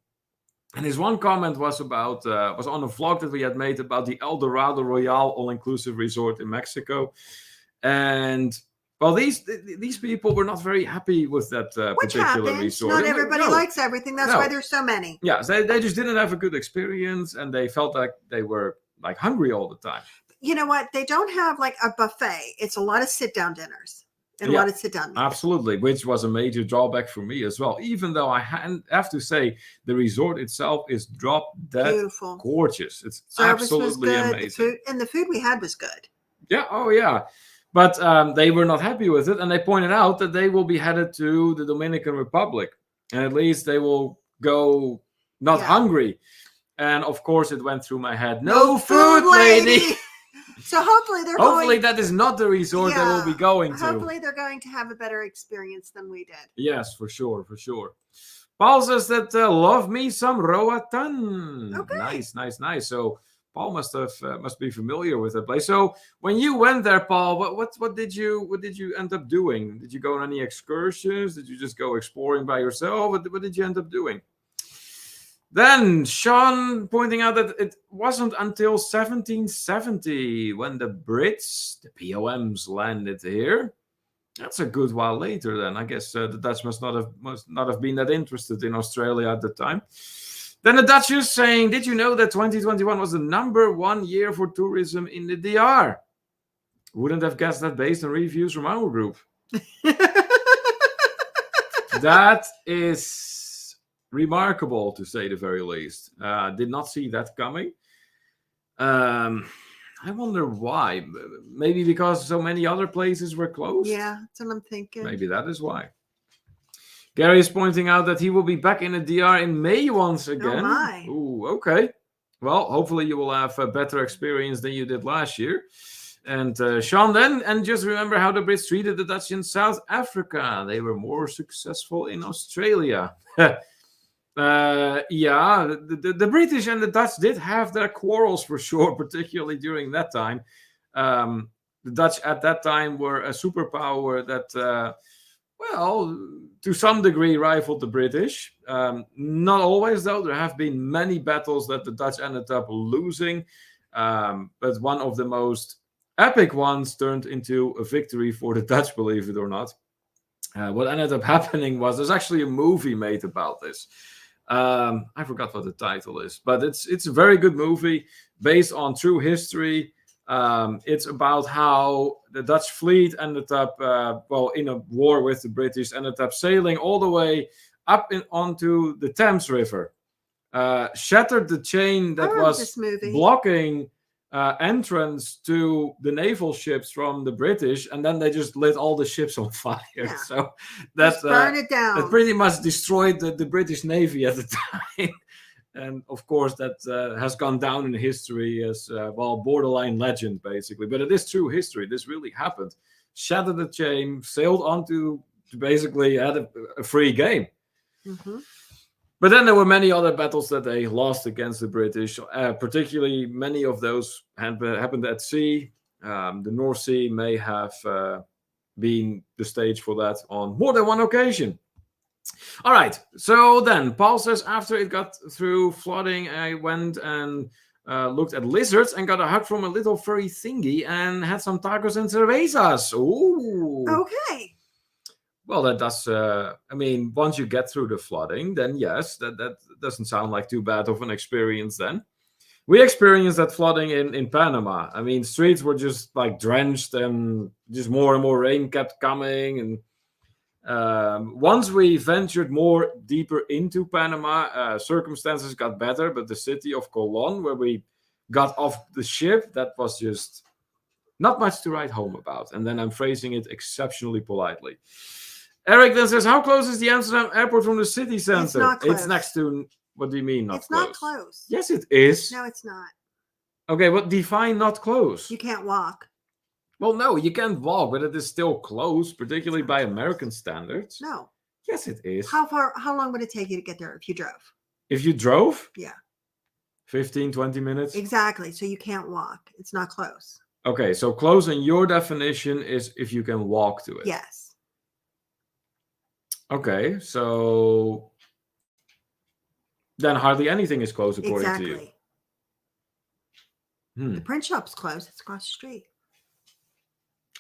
And his one comment was about was on a vlog that we had made about the El Dorado Royale all-inclusive resort in Mexico, and well, these people were not very happy with that particular resort. Not everybody likes everything. That's why there's so many. Yeah, so they just didn't have a good experience, and they felt like they were like hungry all the time. You know what? They don't have like a buffet. It's a lot of sit-down dinners. And a lot of sit-down meals. Absolutely, which was a major drawback for me as well. Even though I have to say the resort itself is drop-dead beautiful, gorgeous. It's service absolutely was good. amazing. The food we had was good. Yeah, oh yeah. But they were not happy with it, and they pointed out that they will be headed to the Dominican Republic, and at least they will go not hungry. And of course, it went through my head. No food, lady. So hopefully that is not the resort they will be going to. Hopefully they're going to have a better experience than we did. Yes, for sure. Paul says that love me some Roatan. Okay. Nice. So Paul must be familiar with that place. So when you went there, Paul, what did you end up doing? Did you go on any excursions? Did you just go exploring by yourself? What did you end up doing? Then Sean pointing out that it wasn't until 1770 when the Brits, the POMs, landed here. That's a good while later then. I guess the Dutch must not have been that interested in Australia at the time. Then the Dutch is saying, did you know that 2021 was the #1 year for tourism in the DR? Wouldn't have guessed that based on reviews from our group. That is remarkable, to say the very least. Did not see that coming. I wonder why. Maybe because so many other places were closed? Yeah, that's what I'm thinking. Maybe that is why. Gary is pointing out that he will be back in the DR in May once again. Oh my. Ooh, okay. Well, hopefully you will have a better experience than you did last year. And Sean then, and just remember how the Brits treated the Dutch in South Africa. They were more successful in Australia. Yeah, the British and the Dutch did have their quarrels for sure, particularly during that time. The Dutch at that time were a superpower that, well, to some degree rivaled the British. Not always, though. There have been many battles that the Dutch ended up losing. But one of the most epic ones turned into a victory for the Dutch, believe it or not. What ended up happening was there's actually a movie made about this. I forgot what the title is, but it's a very good movie based on true history. It's about how the Dutch fleet ended up, in a war with the British, ended up sailing all the way up onto the Thames River, shattered the chain that was blocking entrance to the naval ships from the British, and then they just lit all the ships on fire. Yeah. So that burn it down. That pretty much destroyed the British Navy at the time. And of course, that has gone down in history as borderline legend, basically. But it is true history. This really happened. Shattered the chain, sailed onto, basically had a free game. Mm-hmm. But then there were many other battles that they lost against the British. Particularly, many of those happened at sea. The North Sea may have been the stage for that on more than one occasion. All right, so then Paul says, after it got through flooding, I went and looked at lizards and got a hug from a little furry thingy and had some tacos and cervezas. Ooh. Okay. Well, that does, once you get through the flooding, then yes, that doesn't sound like too bad of an experience then. We experienced that flooding in Panama. I mean, streets were just like drenched and just more and more rain kept coming. And once we ventured more deeper into Panama, circumstances got better. But the city of Colón, where we got off the ship, that was just not much to write home about. And then I'm phrasing it exceptionally politely. Eric then says, how close is the Amsterdam airport from the city center? It's not close. It's next to, what do you mean not close? It's not close. Yes, it is. No, it's not. Okay, what define not close? You can't walk. Well, no, you can't walk, but it is still close, particularly by American standards. No. Yes, it is. How long would it take you to get there if you drove? If you drove? Yeah. 15, 20 minutes? Exactly. So you can't walk. It's not close. Okay, so close in your definition is if you can walk to it. Yes. Okay, so then hardly anything is close according to you. The print shop's closed. It's across the street.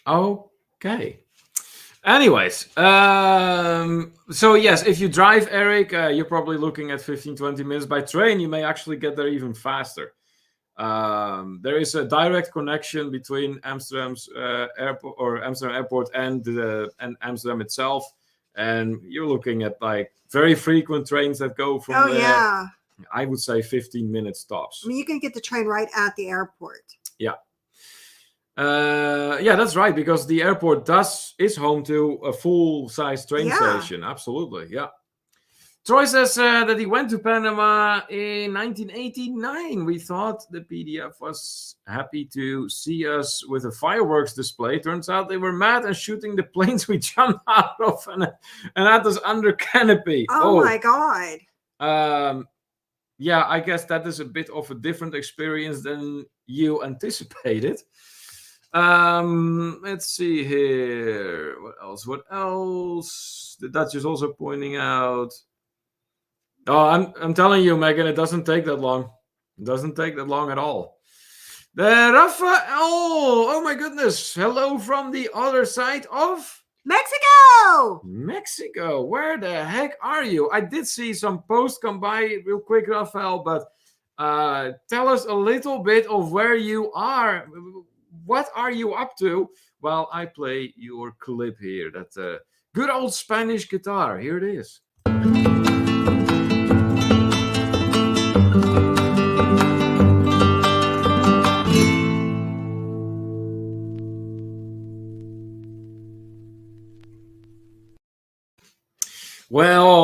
Okay. Anyways, so yes, if you drive, Eric, you're probably looking at 15, 20 minutes. By train, you may actually get there even faster. There is a direct connection between Amsterdam's airport or Amsterdam airport and Amsterdam itself. And you're looking at like very frequent trains that go from there. Yeah. I would say 15 minutes tops. I mean, you can get the train right at the airport. Yeah. Yeah, that's right, because the airport is home to a full-size train station. Absolutely, yeah. Troy says that he went to Panama in 1989. We thought the PDF was happy to see us with a fireworks display. Turns out they were mad and shooting the planes we jumped out of and had us under canopy. Oh my God. Yeah, I guess that is a bit of a different experience than you anticipated. Let's see here. What else? The Dutch is also pointing out. Oh, I'm telling you, Megan, it doesn't take that long. It doesn't take that long at all. Rafael, oh my goodness. Hello from the other side of Mexico. Mexico. Where the heck are you? I did see some posts come by real quick, Rafael, but tell us a little bit of where you are. What are you up to? While I play your clip here. That good old Spanish guitar. Here it is.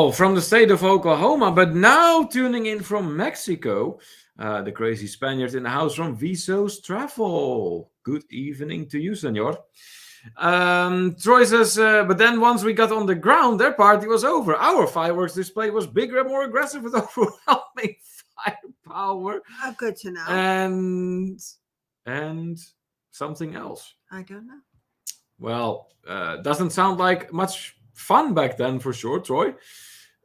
Well, from the state of Oklahoma, but now tuning in from Mexico, the crazy Spaniard in the house from Visos Travel. Good evening to you, senor. Troy says, but then once we got on the ground, their party was over. Our fireworks display was bigger and more aggressive with overwhelming firepower. Oh, good to know. And something else. I don't know. Well, doesn't sound like much fun back then for sure, Troy.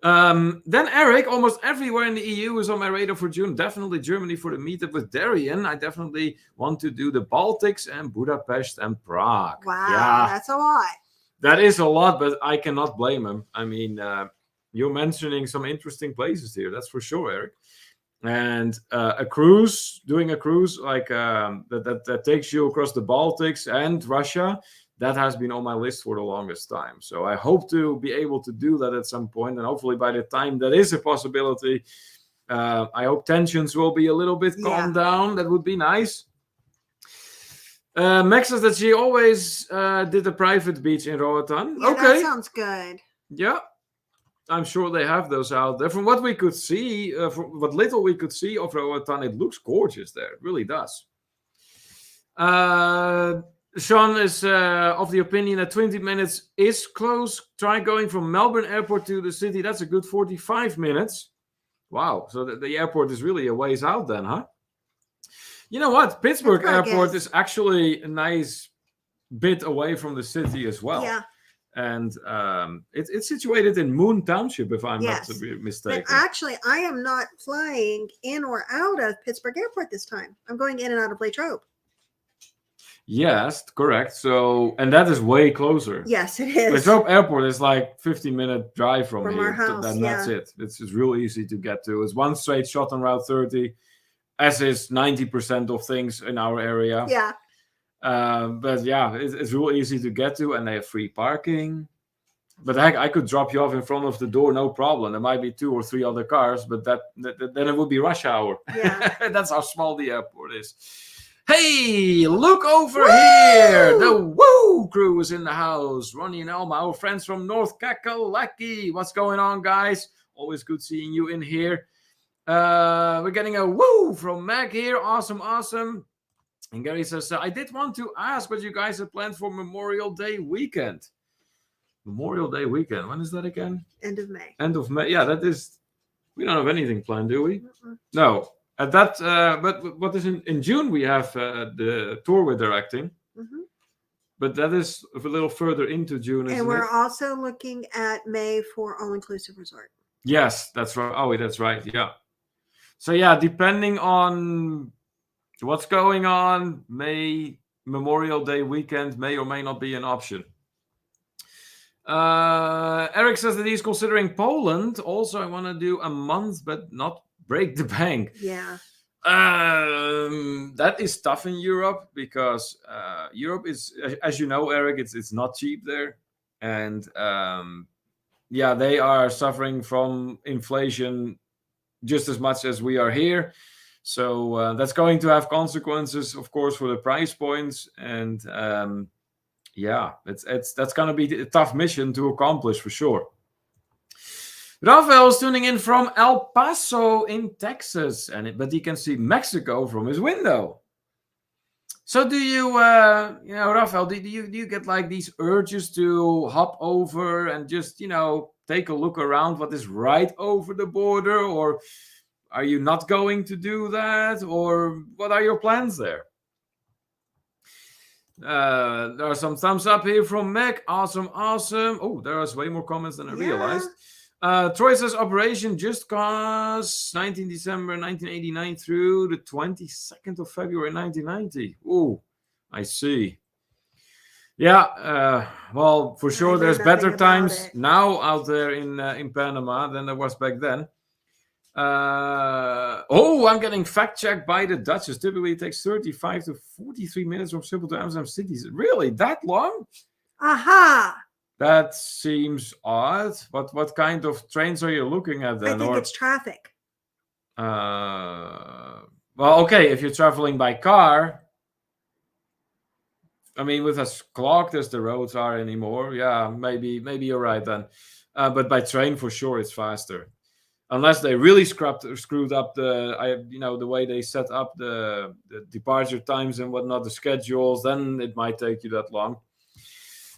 Then Eric, almost everywhere in the EU is on my radar for June. Definitely Germany for the meetup with Darian. I definitely want to do the Baltics and Budapest and Prague. Wow, yeah, that's a lot. That is a lot, but I cannot blame him. I mean, you're mentioning some interesting places here, that's for sure, Eric. And doing a cruise like that takes you across the Baltics and Russia, that has been on my list for the longest time. So I hope to be able to do that at some point, and hopefully by the time that is a possibility, I hope tensions will be a little bit calmed down. That would be nice. Max says that she always did a private beach in Roatan. Yeah, okay, that sounds good. Yeah, I'm sure they have those out there. From what we could see, from what little we could see of Roatan, it looks gorgeous there. It really does. Sean is of the opinion that 20 minutes is close. Try going from Melbourne Airport to the city. That's a good 45 minutes. Wow. So the airport is really a ways out then, huh? You know what? Pittsburgh Airport is actually a nice bit away from the city as well. Yeah. And it's situated in Moon Township, if I'm not mistaken. But actually, I am not flying in or out of Pittsburgh Airport this time. I'm going in and out of Latrobe. Yes, correct. So, and that is way closer. Yes, it is. Latrobe Airport is like 15-minute drive from here. Our house, and that's it. It's real easy to get to. It's one straight shot on Route 30, as is 90% of things in our area. Yeah. But yeah, it's real easy to get to, and they have free parking. But heck, I could drop you off in front of the door, no problem. There might be 2 or 3 other cars, but then it would be rush hour. Yeah. That's how small the airport is. Hey, look over here. The Woo crew is in the house. Ronnie and Elma, our friends from North Kakalaki. What's going on, guys? Always good seeing you in here. We're getting a woo from Meg here. Awesome. And Gary says, I did want to ask what you guys have planned for Memorial Day weekend. Memorial Day weekend. When is that again? End of May. End of May. Yeah, that is. We don't have anything planned, do we? Mm-mm. No. At that, but what is in June? We have the tour we're directing. Mm-hmm. But that is a little further into June, isn't it? And we're also looking at May for all-inclusive resort. Yes, that's right. Oh, that's right. Yeah. So yeah, depending on what's going on, Memorial Day weekend may or may not be an option. Eric says that he's considering Poland. Also, I want to do a month, but not break the bank. Yeah. That is tough in Europe because Europe is, as you know, Eric, it's not cheap there, and they are suffering from inflation just as much as we are here. So that's going to have consequences, of course, for the price points, and that's going to be a tough mission to accomplish for sure. Rafael is tuning in from El Paso in Texas, but he can see Mexico from his window. So do you, Rafael, do you get like these urges to hop over and just, take a look around what is right over the border, or are you not going to do that, or what are your plans there? There are some thumbs up here from Meg. Awesome. Oh, there are way more comments than I realized. Troy says operation just cost 19 December 1989 through the 22nd of February 1990. Oh, I see. Yeah, well, for sure there's better times now out there in Panama than there was back then. I'm getting fact-checked by the Duchess. Typically it takes 35 to 43 minutes from Schiphol to Amsterdam City. Really? That long? Aha! That seems odd. What kind of trains are you looking at then? I think it's traffic. Well, okay, if you're traveling by car, I mean, with as clogged as the roads are anymore, yeah, maybe you're right then. But by train, for sure, it's faster. Unless they really screwed up the way they set up the departure times and whatnot, the schedules, then it might take you that long.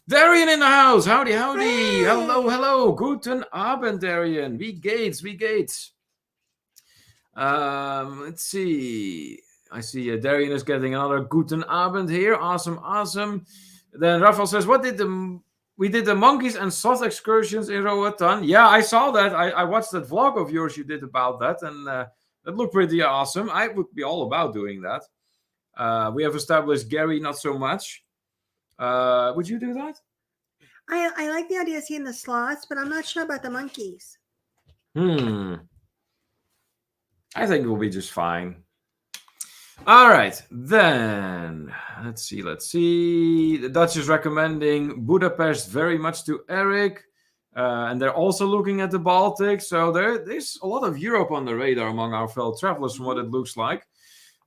Darian in the house. Howdy, howdy. Hey. Hello, hello. Guten Abend, Darian. Wie geht's? Wie geht's? Let's see. I see Darian is getting another Guten Abend here. Awesome, awesome. Then Rafael says, we did the monkeys and sloth excursions in Roatan. Yeah, I saw that. I watched that vlog of yours you did about that, and that looked pretty awesome. I would be all about doing that. We have established Gary not so much. Would you do that? I like the idea of seeing the sloths, but I'm not sure about the monkeys. I think it will be just fine. All right, then let's see. The Dutch is recommending Budapest very much to Eric, and they're also looking at the Baltic. So there's a lot of Europe on the radar among our fellow travelers, from what it looks like.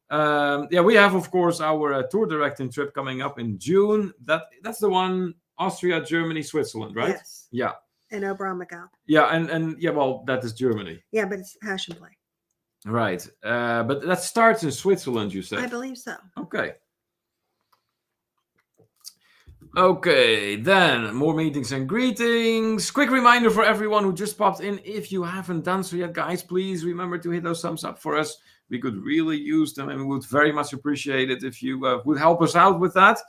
We have, of course, our tour directing trip coming up in June. That's the one: Austria, Germany, Switzerland, right? Yes. Yeah. And Oberammergau. Yeah, and well, that is Germany. Yeah, but it's Passion Play. Right. But that starts in Switzerland, you said? I believe so. Okay. Okay, then more meetings and greetings. Quick reminder for everyone who just popped in. If you haven't done so yet, guys, please remember to hit those thumbs up for us. We could really use them, and we would very much appreciate it if you would help us out with that.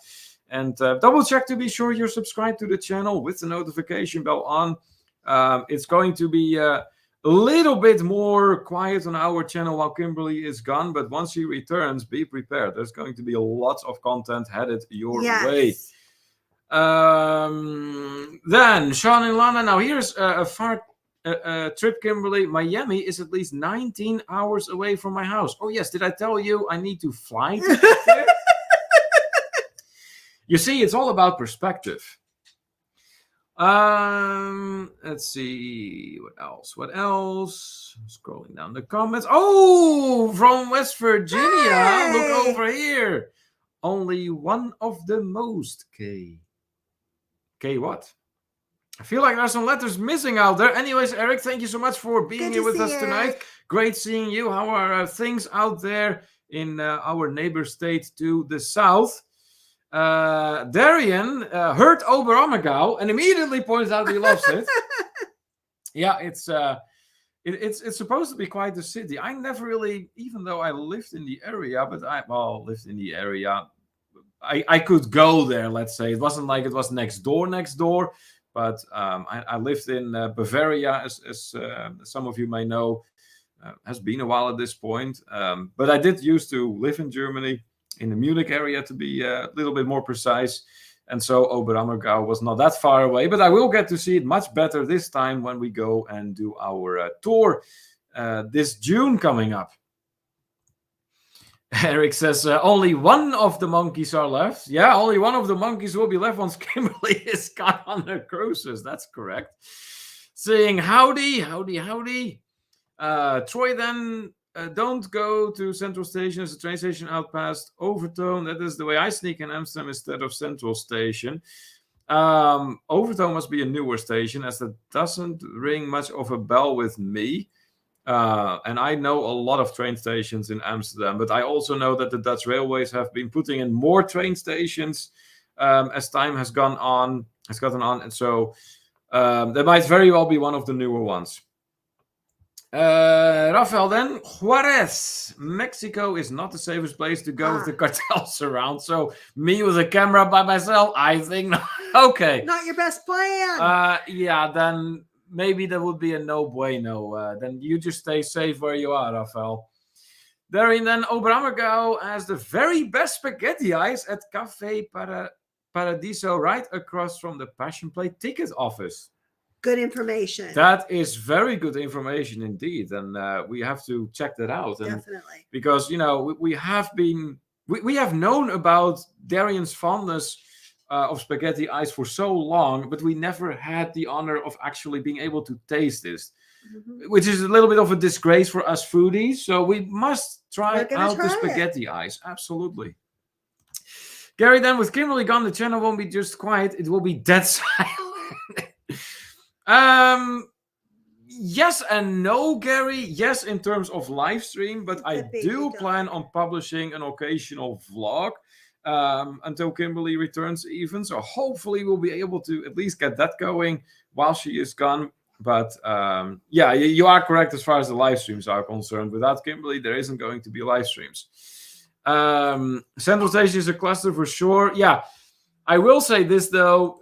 And double check to be sure you're subscribed to the channel with the notification bell on. It's going to be a little bit more quiet on our channel while Kimberly is gone, but once she returns, be prepared. There's going to be a lot of content headed your way. Then Sean and Lana. Now here's a far trip, Kimberly. Miami is at least 19 hours away from my house. Oh yes, did I tell you I need to fly to get there? You see, it's all about perspective. Let's see what else. Scrolling down the comments. Oh, from West Virginia. Hey! Look over here. Only one of the most. K what? I feel like there's some letters missing out there. Anyways, Eric, thank you so much for being here with us tonight. Great seeing you. How are things out there in our neighbor state to the south? Darian heard Oberammergau and immediately points out he loves it. Yeah, it's supposed to be quite a city. I never really, even though I lived in the area, I could go there, let's say. It wasn't like it was next door, but I lived in Bavaria, as some of you may know. Has been a while at this point. But I did used to live in Germany, in the Munich area to be a little bit more precise. And so Oberammergau was not that far away, but I will get to see it much better this time when we go and do our tour this June coming up. Eric says only one of the monkeys are left. Yeah, only one of the monkeys will be left once Kimberly is gone on her cruises. That's correct. Saying howdy. Troy then... don't go to Central Station. It's a train station out past Overtoom. That is the way I sneak in Amsterdam instead of Central Station. Overtoom must be a newer station, as that doesn't ring much of a bell with me. And I know a lot of train stations in Amsterdam, but I also know that the Dutch railways have been putting in more train stations as time has gotten on. And so that might very well be one of the newer ones. Rafael then, Juarez, Mexico is not the safest place to go with the cartels around. So me with a camera by myself, I think not. Okay. Not your best plan. Yeah, then maybe that would be a no bueno. Then you just stay safe where you are, Rafael. Therein then, Oberammergau has the very best spaghetti ice at Café Paradiso, right across from the Passion Play ticket office. Good information. That is very good information indeed, and we have to check that out. And definitely, because we have known about Darian's fondness of spaghetti ice for so long, but we never had the honor of actually being able to taste this, which is a little bit of a disgrace for us foodies. So we must try out the spaghetti ice. Absolutely. Gary, then with Kimberly gone, the channel won't be just quiet; it will be dead silent. Yes and no, Gary. Yes, in terms of live stream, but I do plan on publishing an occasional vlog until Kimberly returns, even. So hopefully we'll be able to at least get that going while she is gone. But yeah, you are correct as far as the live streams are concerned. Without Kimberly, there isn't going to be live streams. Central Station is a cluster for sure. Yeah, I will say this though.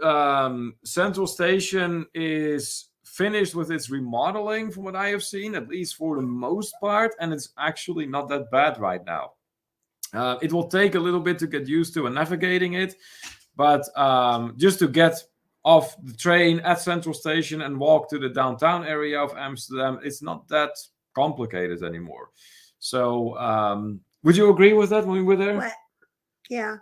Central Station is finished with its remodeling from what I have seen, at least for the most part, and it's actually not that bad right now. It will take a little bit to get used to and navigating it, but just to get off the train at Central Station and walk to the downtown area of Amsterdam, it's not that complicated anymore. So would you agree with that when we were there? What? Yeah.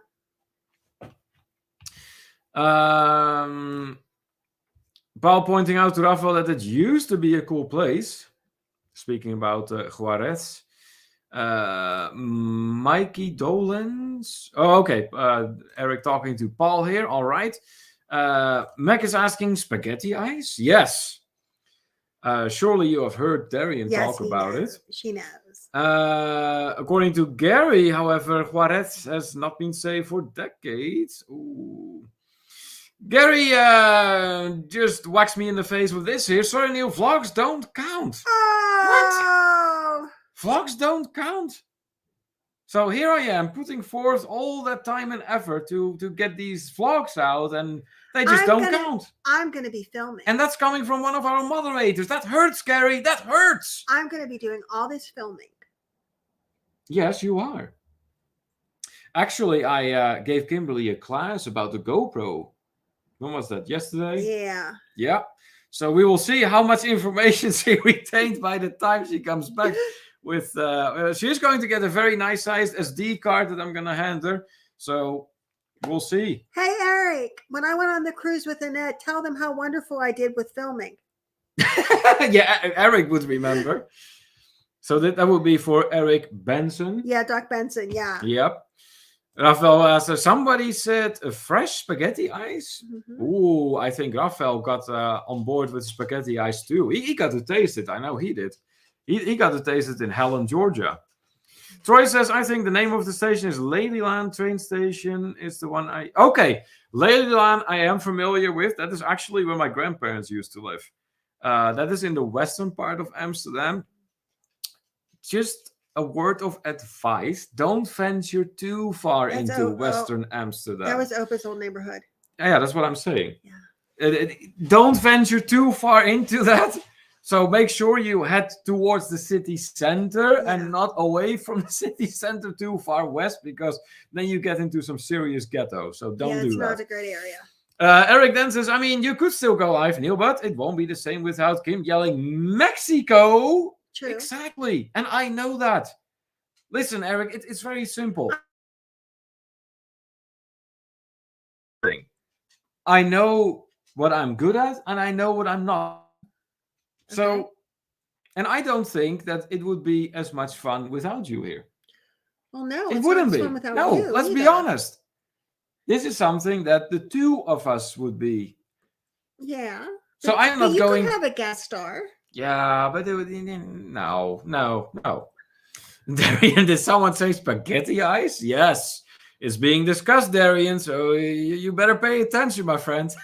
Paul pointing out to Rafael that it used to be a cool place. Speaking about Juarez. Mikey Dolans. Oh, okay. Eric talking to Paul here. All right. Mac is asking spaghetti ice. Yes. Surely you have heard Darian talk about it. She knows. According to Gary, however, Juarez has not been safe for decades. Ooh. Gary just whacks me in the face with this here. Sorry, Neil, vlogs don't count. Oh. What? Vlogs don't count. So here I am putting forth all that time and effort to get these vlogs out, and they just don't count. I'm going to be filming. And that's coming from one of our moderators. That hurts, Gary. That hurts. I'm going to be doing all this filming. Yes, you are. Actually, I gave Kimberly a class about the GoPro. When was that? Yesterday? Yeah. Yeah. So we will see how much information she retained by the time she comes back. With she's going to get a very nice sized SD card that I'm going to hand her. So we'll see. Hey, Eric, when I went on the cruise with Annette, tell them how wonderful I did with filming. Yeah, Eric would remember. So that would be for Eric Benson. Yeah, Doc Benson, yeah. Yep. Rafael, so somebody said fresh spaghetti ice. Mm-hmm. Ooh, I think Rafael got on board with spaghetti ice too. He got to taste it. I know he did. He got to taste it in Helen, Georgia. Troy says, I think the name of the station is Ladyland train station. Is the one I... Okay, Ladyland I am familiar with. That is actually where my grandparents used to live. That is in the western part of Amsterdam. Just a word of advice. Don't venture too far into western Amsterdam. That was Opa's old neighborhood. Yeah, that's what I'm saying. Yeah. Don't venture too far into that. So make sure you head towards the city center and not away from the city center too far west, because then you get into some serious ghetto. So don't do that. It's not a great area. Eric then says, I mean, you could still go live, Neil, but it won't be the same without Kim yelling Mexico. True. Exactly. And I know that. Listen, Eric, it's very simple. I know what I'm good at, and I know what I'm not. Okay. So, and I don't think that it would be as much fun without you here. Well, no, it wouldn't be. No, let's be honest. This is something that the two of us would be. Yeah. So I'm not going. You could have a guest star. Yeah, but it would, no. Darian, did someone say spaghetti ice? Yes. It's being discussed, Darian, so you better pay attention, my friend.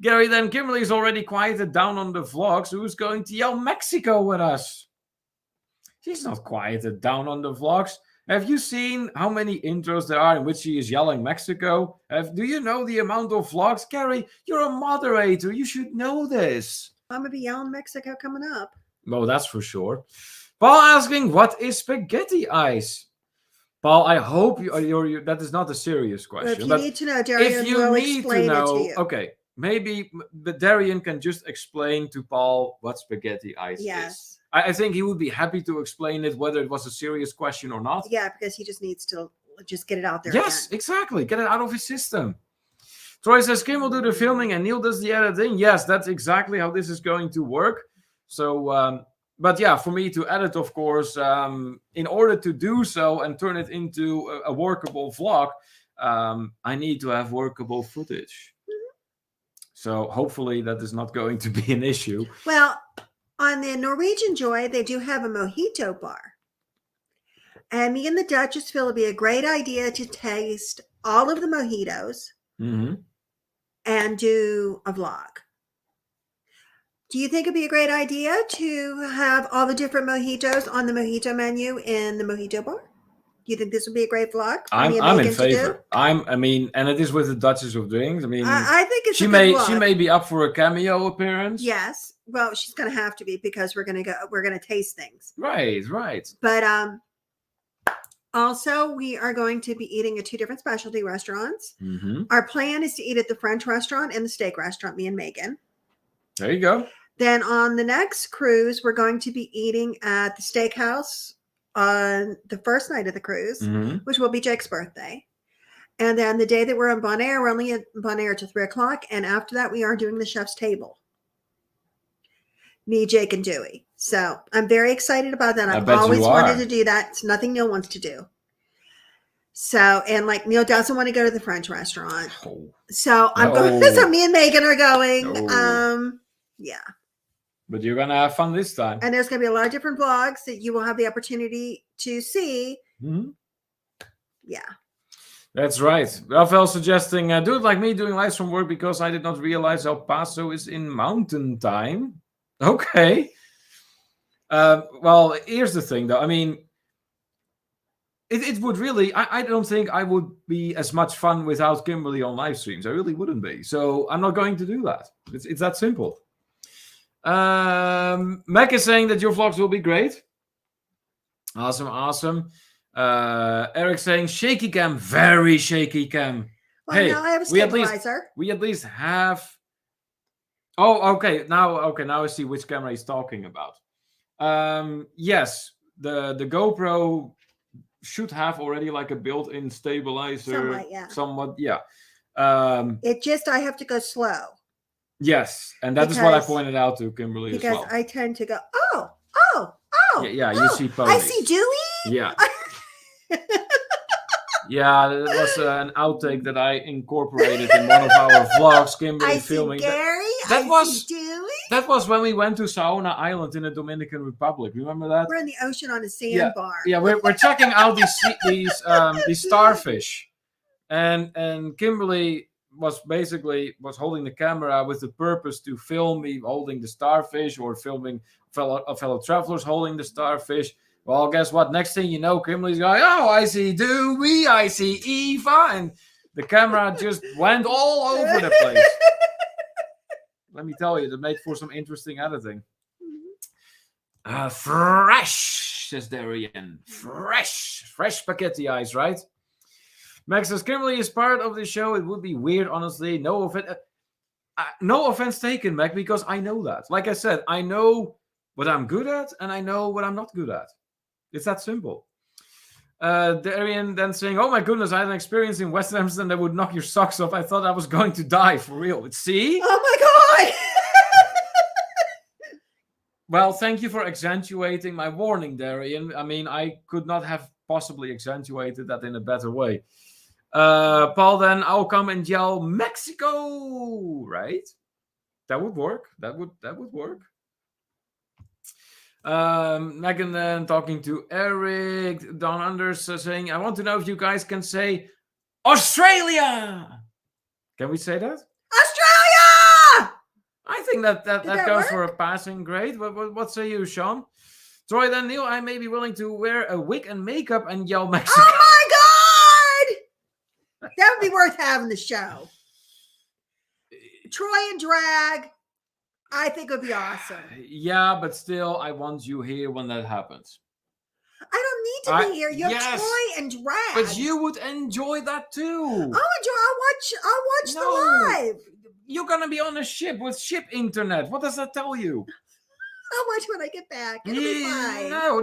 Gary, then Kimberly is already quieted down on the vlogs. Who's going to yell Mexico with us? She's not quieted down on the vlogs. Have you seen how many intros there are in which she is yelling Mexico? Do you know the amount of vlogs? Gary, you're a moderator. You should know this. I'm going to be yelling Mexico coming up. Well, that's for sure. Paul asking, what is spaghetti ice? Paul, I hope that is not a serious question. Well, if you need to know, Darian will explain it to you. Okay, maybe Darian can just explain to Paul what spaghetti ice is. I think he would be happy to explain it, whether it was a serious question or not. Yeah, because he just needs to just get it out there. Yes, exactly. Get it out of his system. Troy says, Kim will do the filming and Neil does the editing. Yes, that's exactly how this is going to work. So, but yeah, for me to edit, of course, in order to do so and turn it into a workable vlog, I need to have workable footage. So hopefully that is not going to be an issue. Well, on the Norwegian Joy, they do have a mojito bar. And me and the Duchess feel it'd be a great idea to taste all of the mojitos and do a vlog. Do you think it'd be a great idea to have all the different mojitos on the mojito menu in the mojito bar? Do you think this would be a great vlog? I'm in favor. And it is with the Duchess of Drinks. I mean, I think it's she may be up for a cameo appearance. Yes. Well, she's going to have to be because we're going to taste things. Right. But also we are going to be eating at 2 different specialty restaurants. Our plan is to eat at the French restaurant and the steak restaurant, me and Megan. There you go. Then on the next cruise, we're going to be eating at the steakhouse on the first night of the cruise, which will be Jake's birthday. And then the day that we're on Bonaire, we're only at Bonaire till 3:00. And after that, we are doing the chef's table. Me, Jake, and Dewey. So I'm very excited about that. I've always wanted to do that. It's nothing Neil wants to do. So, and like Neil doesn't want to go to the French restaurant. So I'm going, so me and Megan are going. Yeah. But you're going to have fun this time. And there's going to be a lot of different vlogs that you will have the opportunity to see. Yeah. That's right. Rafael suggesting, do it like me doing lives from work because I did not realize El Paso is in mountain time. Okay. Well, here's the thing, though. I mean, it would really, I don't think I would be as much fun without Kimberly on live streams. I really wouldn't be. So I'm not going to do that. It's that simple. Mac is saying that your vlogs will be great. Awesome. Eric saying shaky cam, very shaky cam. Well, hey, now I have a stabilizer. We at least have. Oh, okay. Now I see which camera he's talking about. Yes, the GoPro should have already like a built-in stabilizer. Somewhat, yeah. I have to go slow. Yes, and that is what I pointed out to Kimberly because as well. I tend to go, oh. Yeah, you see Pony. I see Dewey. Yeah. Yeah, that was an outtake that I incorporated in one of our vlogs. Kimberly filming. Gary. That was when we went to Saona Island in the Dominican Republic. Remember that? We're in the ocean on a sandbar. Yeah, we're checking out these starfish, and Kimberly was holding the camera with the purpose to film me holding the starfish or filming fellow travelers holding the starfish. Well, guess what? Next thing you know, Kimberly's going, oh, I see Dewey, I see Eva, and the camera just went all over the place. Let me tell you, that made for some interesting editing. Fresh, says Darian. Fresh spaghetti eyes, right? Max says, Kimberly is part of the show. It would be weird, honestly. No offense taken, Mac, because I know that. Like I said, I know what I'm good at, and I know what I'm not good at. It's that simple. Darian then saying, oh my goodness, I had an experience in West Amsterdam that would knock your socks off. I thought I was going to die, for real. See? Oh my God! Well, thank you for accentuating my warning, Darian. I mean, I could not have possibly accentuated that in a better way. Paul then, I'll come and yell, Mexico! Right? That would work. That would work. Megan then talking to Eric. Don Anders saying, I want to know if you guys can say Australia. Can we say that? Australia! I think that goes work? for a passing grade. What say you, Sean? Troy then, Neil, I may be willing to wear a wig and makeup and yell Mexico. Oh my God! That would be worth having the show. Troy and drag. I think it would be awesome. Yeah, but still, I want you here when that happens. I don't need to be here. You have Troy and drag. But you would enjoy that too. I'll watch the live. You're gonna be on a ship with ship internet. What does that tell you? I'll watch when I get back. It'll be fine. No.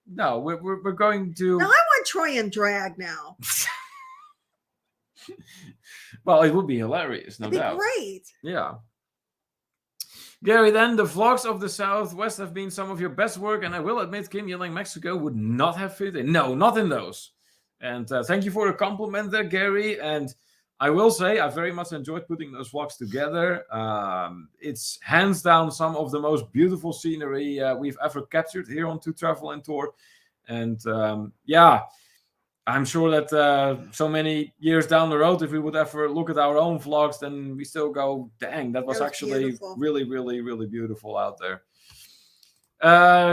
No, we're going to. No, I want Troy and drag now. Well, it would be hilarious, no doubt. It'd be great. Yeah. Gary, then the vlogs of the Southwest have been some of your best work, and I will admit, Kim yelling Mexico would not have fit in. No, not in those. And thank you for the compliment there, Gary. And I will say I very much enjoyed putting those vlogs together. It's hands down some of the most beautiful scenery we've ever captured here on To Travel and Tour. And yeah, I'm sure that so many years down the road, if we would ever look at our own vlogs, then we still go, dang, that was actually beautiful. really, really, really beautiful out there.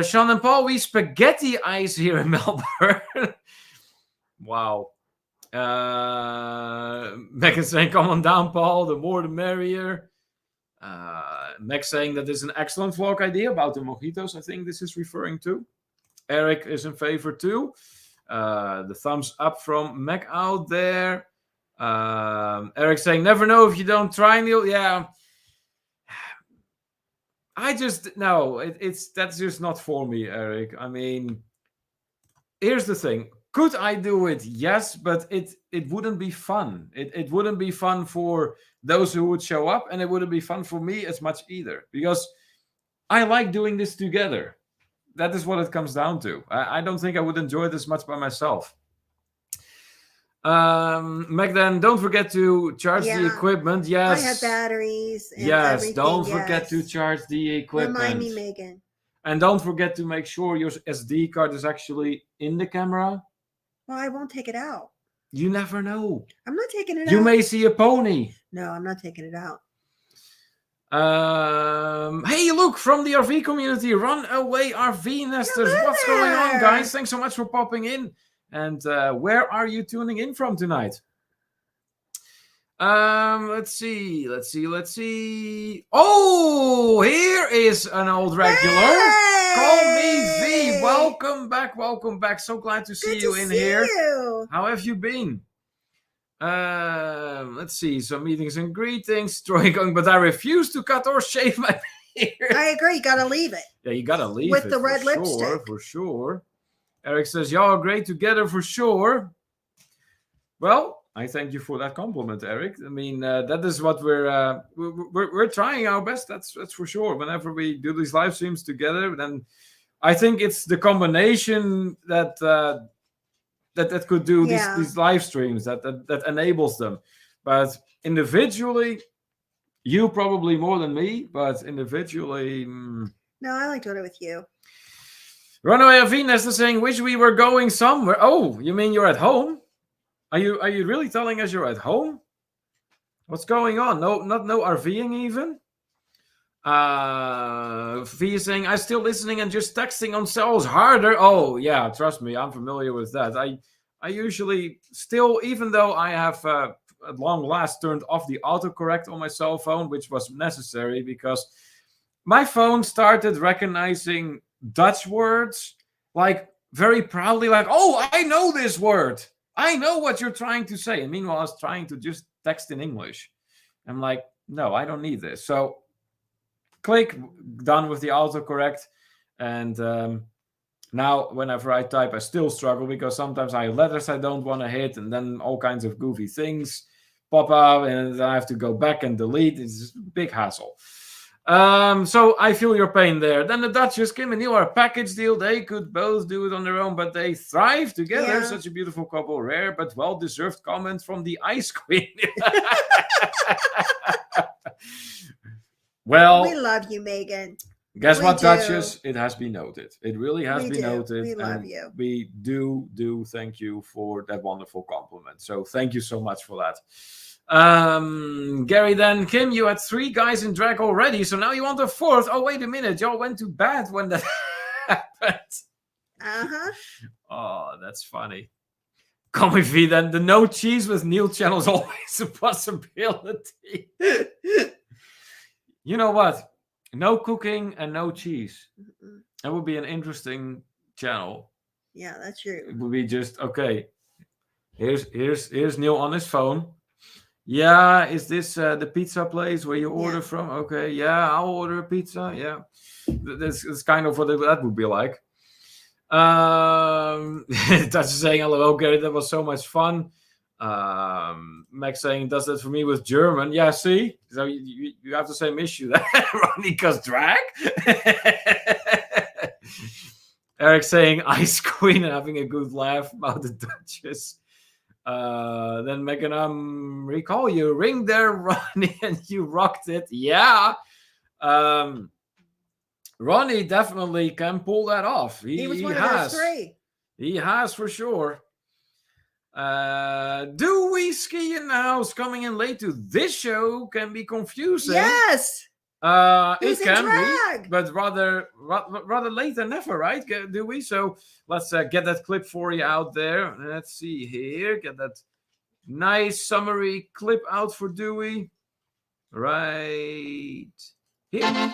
Sean and Paul, we spaghetti eyes here in Melbourne. Wow. Megan saying, come on down, Paul. The more the merrier. Meg saying that this is an excellent vlog idea about the mojitos. I think this is referring to. Eric is in favor too. The thumbs up from Meg out there. Eric saying, never know if you don't try, Neil. Yeah. I just no. That's just not for me, Eric. I mean, here's the thing. Could I do it? Yes, but it wouldn't be fun. It wouldn't be fun for those who would show up, and it wouldn't be fun for me as much either. Because I like doing this together. That is what it comes down to. I don't think I would enjoy this much by myself. Magdan, don't forget to charge the equipment. Yes. I have batteries. And yes, everything. Don't forget to charge the equipment. Remind me, Megan. And don't forget to make sure your SD card is actually in the camera. Well, I won't take it out. You never know. I'm not taking it out. You may see a pony. No, I'm not taking it out. Hey, look, from the RV community, Runaway RV Nesters. Hello What's going on, there. guys? Thanks so much for popping in. And where are you tuning in from tonight? Let's see. Oh, here is an old regular. Hey! Call me V. Welcome back. So glad to see you in here. How have you been? Let's see. Some meetings and greetings. Troy going, but I refuse to cut or shave my beard. I agree. You gotta leave it. Yeah, you gotta leave with it the red for lipstick. Sure, for sure. Eric says, y'all are great together for sure. Well, I thank you for that compliment, Eric. I mean, that is what we're trying our best. That's for sure. Whenever we do these live streams together, then I think it's the combination that could do these live streams that enables them. But individually, you probably more than me. But individually, no, I like doing it with you. Runaway Avines is saying, wish we were going somewhere. Oh, you mean you're at home? Are you really telling us you're at home? What's going on? No RVing even? V is saying, I'm still listening and just texting on cells harder. Oh, yeah, trust me, I'm familiar with that. I usually still, even though I have at long last turned off the autocorrect on my cell phone, which was necessary because my phone started recognizing Dutch words, like very proudly, like, oh, I know this word. I know what you're trying to say. And meanwhile, I was trying to just text in English. I'm like, no, I don't need this. So click, done with the autocorrect. And now whenever I type, I still struggle because sometimes I have letters I don't want to hit and then all kinds of goofy things pop up and then I have to go back and delete. It's a big hassle. So I feel your pain there. Then the Dutchess, Kim and Neil, are a package deal. They could both do it on their own, but they thrive together. Yeah. Such a beautiful couple. Rare but well-deserved comment from the Ice Queen. Well, we love you, Megan. Guess We what, do. Duchess? It has been noted. It really has We been do. noted. We love and you. We do thank you for that wonderful compliment. So thank you so much for that. Gary, then Kim, you had 3 guys in drag already, so now you want a 4th. Oh, wait a minute, y'all went to bed when that happened. Oh, that's funny. Come with me then. The no cheese with Neil channel is always a possibility. You know what? No cooking and no cheese. That would be an interesting channel. Yeah, that's true. It would be just okay. Here's Neil on his phone. Yeah, is this the pizza place where you order from? Okay, yeah, I'll order a pizza. Yeah, that's kind of what that would be like. That's saying hello, Gary. That was so much fun. Max saying does that for me with German. Yeah, see, so you have the same issue there, Ronnie, because drag. Eric saying Ice Queen and having a good laugh about the Duchess. Then Megan, recall you ring there, Ronnie, and you rocked it. Yeah. Ronnie definitely can pull that off. He was one has. of those three. He has for sure. Do we ski in the house coming in late to this show can be confusing. Yes. It can be, but rather late than never, right? Do we? So let's get that clip for you out there. Let's see here. Get that nice summary clip out for Dewey. Right here.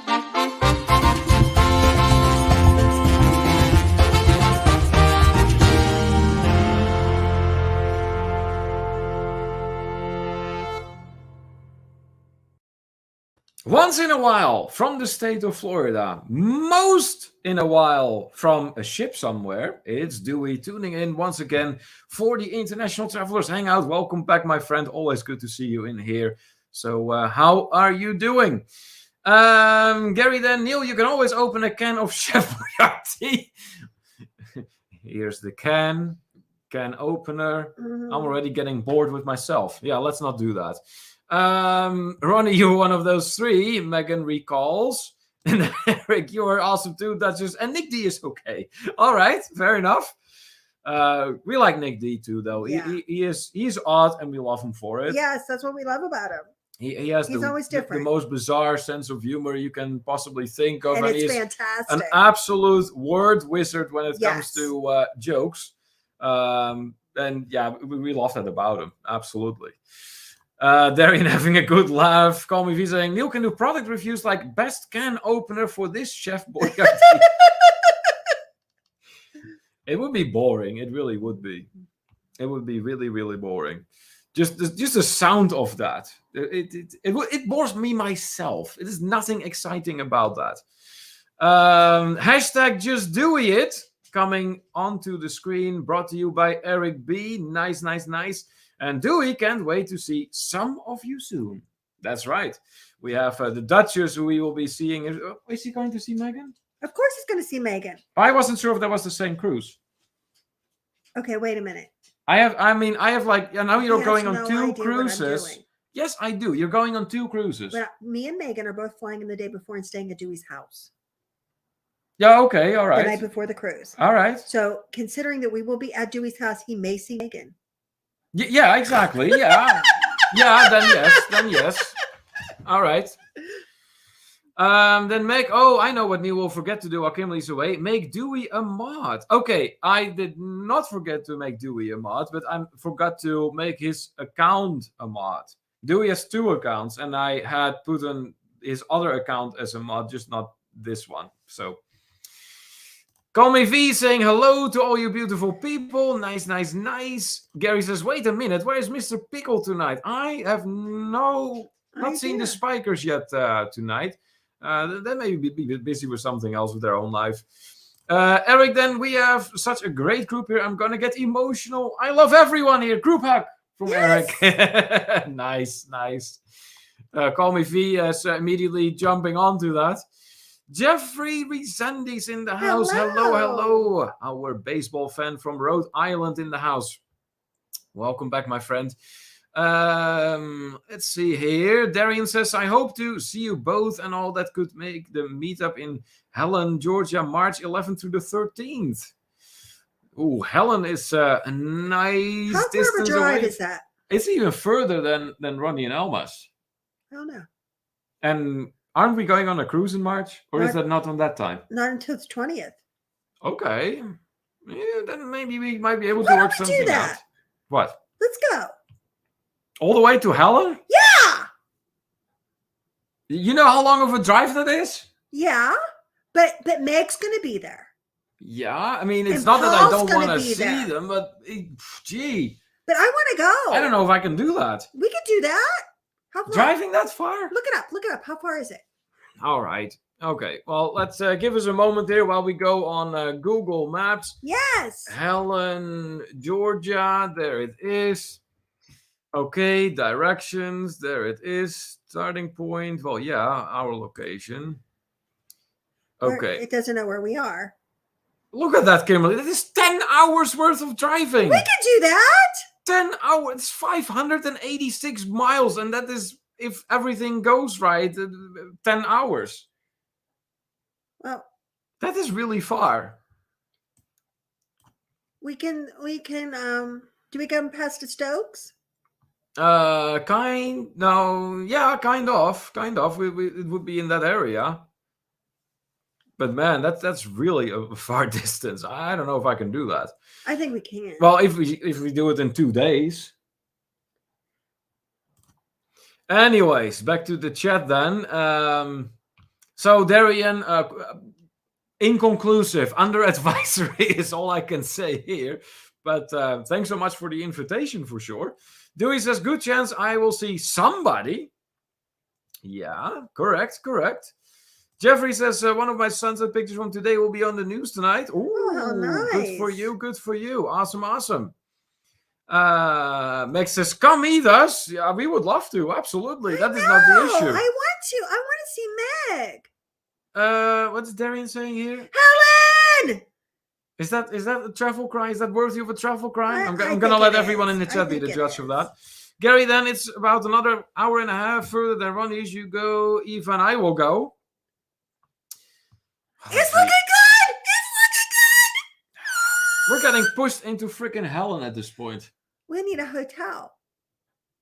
Once in a while from the state of Florida, most in a while from a ship somewhere, it's Dewey tuning in once again for the International Travelers Hangout. Welcome back, my friend. Always good to see you in here. So how are you doing? Gary, then Neil, you can always open a can of Chef Boyardee. Here's the can opener. Mm-hmm. I'm already getting bored with myself. Yeah, let's not do that. Ronnie, you're one of those three. Megan recalls. And Eric, you're awesome too. That's just, and Nick D is okay. All right, fair enough. We like Nick D too, though. Yeah. He's odd, and we love him for it. Yes, that's what we love about him. He's always different. The most bizarre sense of humor you can possibly think of, and it's he's fantastic. an absolute word wizard when it comes to jokes. And yeah, we love that about him. Absolutely. Darian having a good laugh. Call me V saying Neil can do product reviews like best can opener for this Chef Boyardee. It would be boring. It really would be. It would be really, really boring. Just the sound of that. It bores me myself. It is nothing exciting about that. Hashtag just doing it coming onto the screen, brought to you by Eric B. Nice. And Dewey can't wait to see some of you soon. That's right. We have the Dutchess who we will be seeing. Is he going to see Megan? Of course he's going to see Megan. I wasn't sure if that was the same cruise. Okay, wait a minute. I have like, I know you're going on no 2 idea cruises. Yes, I do. You're going on 2 cruises. But me and Megan are both flying in the day before and staying at Dewey's house. Yeah, okay, all right. The night before the cruise. All right. So considering that we will be at Dewey's house, he may see Megan. Yeah, exactly. Yeah. Yeah, then yes. All right. Then make, I know what Neil will forget to do while Kimberly's away. Make Dewey a mod. Okay, I did not forget to make Dewey a mod, but I forgot to make his account a mod. Dewey has 2 accounts, and I had put on his other account as a mod, just not this one. So, Call me V saying hello to all you beautiful people. Nice. Gary says, wait a minute, where is Mr. Pickle tonight? I have not seen the Spikers yet tonight. They may be busy with something else with their own life. Eric, then we have such a great group here. I'm going to get emotional. I love everyone here. Group hug from Eric. Nice. Call me V is immediately jumping onto that. Jeffrey Resendiz in the house. Hello. Our baseball fan from Rhode Island in the house. Welcome back, my friend. Let's see here. Darian says, I hope to see you both and all that could make the meetup in Helen, Georgia, March 11th through the 13th. Ooh, Helen is a nice How distance far of a drive away. is that? It's even further than Ronnie and Elma's. Oh, no. And aren't we going on a cruise in March? Or is that not on that time? Not until the 20th. Okay. Yeah, then maybe we might be able to work something out. What? Let's go. All the way to Helen? Yeah. You know how long of a drive that is? Yeah. But Meg's going to be there. Yeah. I mean, it's And not that I Paul's don't want to gonna be see there. them, but gee. But I want to go. I don't know if I can do that. We could do that. How far? Driving that far? Look it up. How far is it? All right. Okay. Well, let's give us a moment here while we go on Google Maps. Yes. Helen, Georgia. There it is. Okay. Directions. There it is. Starting point. Well, yeah, our location. Okay. It doesn't know where we are. Look at that, Kimberly. That is 10 hours worth of driving. We could do that. 10 hours. It's 586 miles, and that is, if everything goes right, 10 hours. Well, that is really far. we can do we come past the Stokes? Kind of. It would be in that area. But man, that's really a far distance. I don't know if I can do that. I think we can. Well, if we do it in 2 days. Anyways, back to the chat then. So Darian, inconclusive, under advisory is all I can say here. But thanks so much for the invitation, for sure. Dewey says, good chance I will see somebody. Yeah, correct. Jeffrey says, one of my sunset pictures from today will be on the news tonight. Ooh, nice. Good for you. Awesome. Meg says, come eat us. Yeah, we would love to. Absolutely. That is not the issue. I want to see Meg. What's Darian saying here? Helen! Is that a travel cry? Is that worthy of a travel cry? I'm I gonna let think it everyone is. in the I chat be think the it judge is. of that. Gary, then it's about another hour and a half further than Ronnie. You go. Eva and I will go. It's looking good! We're getting pushed into freaking Helen at this point. We need a hotel.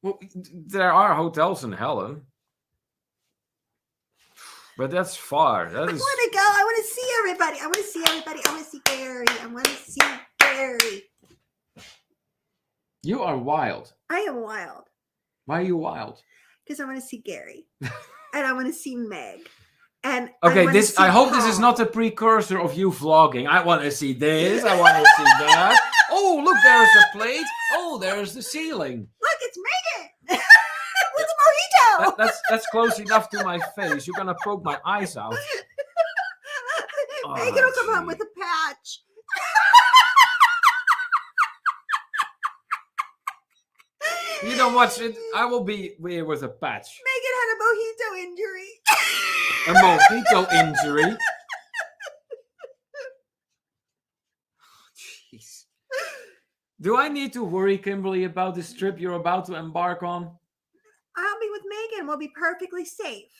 Well, there are hotels in Helen. But that's far. I want to go. I want to see everybody. I want to see Gary. I want to see Gary. You are wild. I am wild. Why are you wild? Because I want to see Gary. And I want to see Meg. And okay, I hope Paul. This is not a precursor of you vlogging. I want to see this. I want to see that. Oh, look, there's a plate. Oh, there's the ceiling. Look, it's Megan. With a mojito. That's close enough to my face. You're gonna poke my eyes out. Megan will come home with a patch. You don't watch it. I will be here with a patch. Megan had a mojito injury. A mojito injury. Jeez. Do I need to worry, Kimberly, about this trip you're about to embark on? I'll be with Megan. We'll be perfectly safe.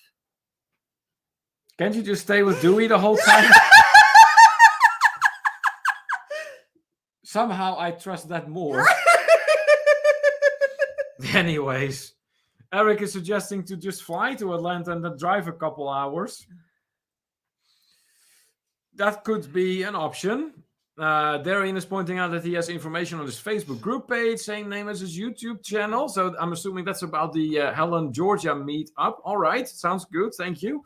Can't you just stay with Dewey the whole time? Somehow I trust that more. Anyways, Eric is suggesting to just fly to Atlanta and then drive a couple hours. That could be an option. Darian is pointing out that he has information on his Facebook group page, same name as his YouTube channel. So I'm assuming that's about the Helen, Georgia meetup. All right, sounds good. Thank you.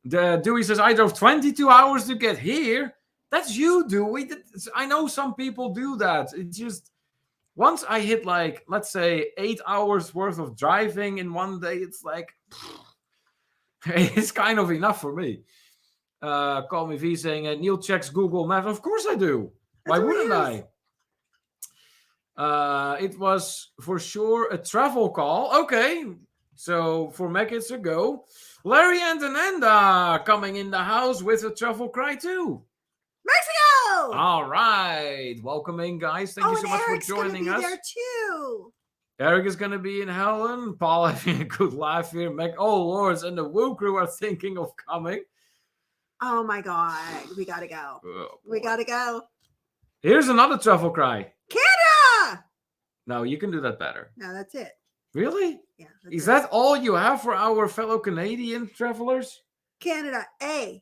Dewey says, I drove 22 hours to get here. That's you, Dewey. I know some people do that. It's just, once I hit, like, let's say 8 hours worth of driving in one day, it's like, it's kind of enough for me. Call me V saying, Neil checks Google Maps. Of course I do. Why wouldn't I? It was for sure a travel call. Okay. So for Meg, it's a go. Larry and Ananda coming in the house with a travel cry too. Mexico! All right. Welcome in, guys. Thank you so much Eric's for joining us. there too. Eric is going to be in Helen. Paul having a good laugh here. Meg, oh lords, and the Woo crew are thinking of coming. Oh my God. We got to go. We got to go. Here's another travel cry. Canada! No, you can do that better. No, that's it. Really? Yeah. Is that all you have for our fellow Canadian travelers? Canada, A.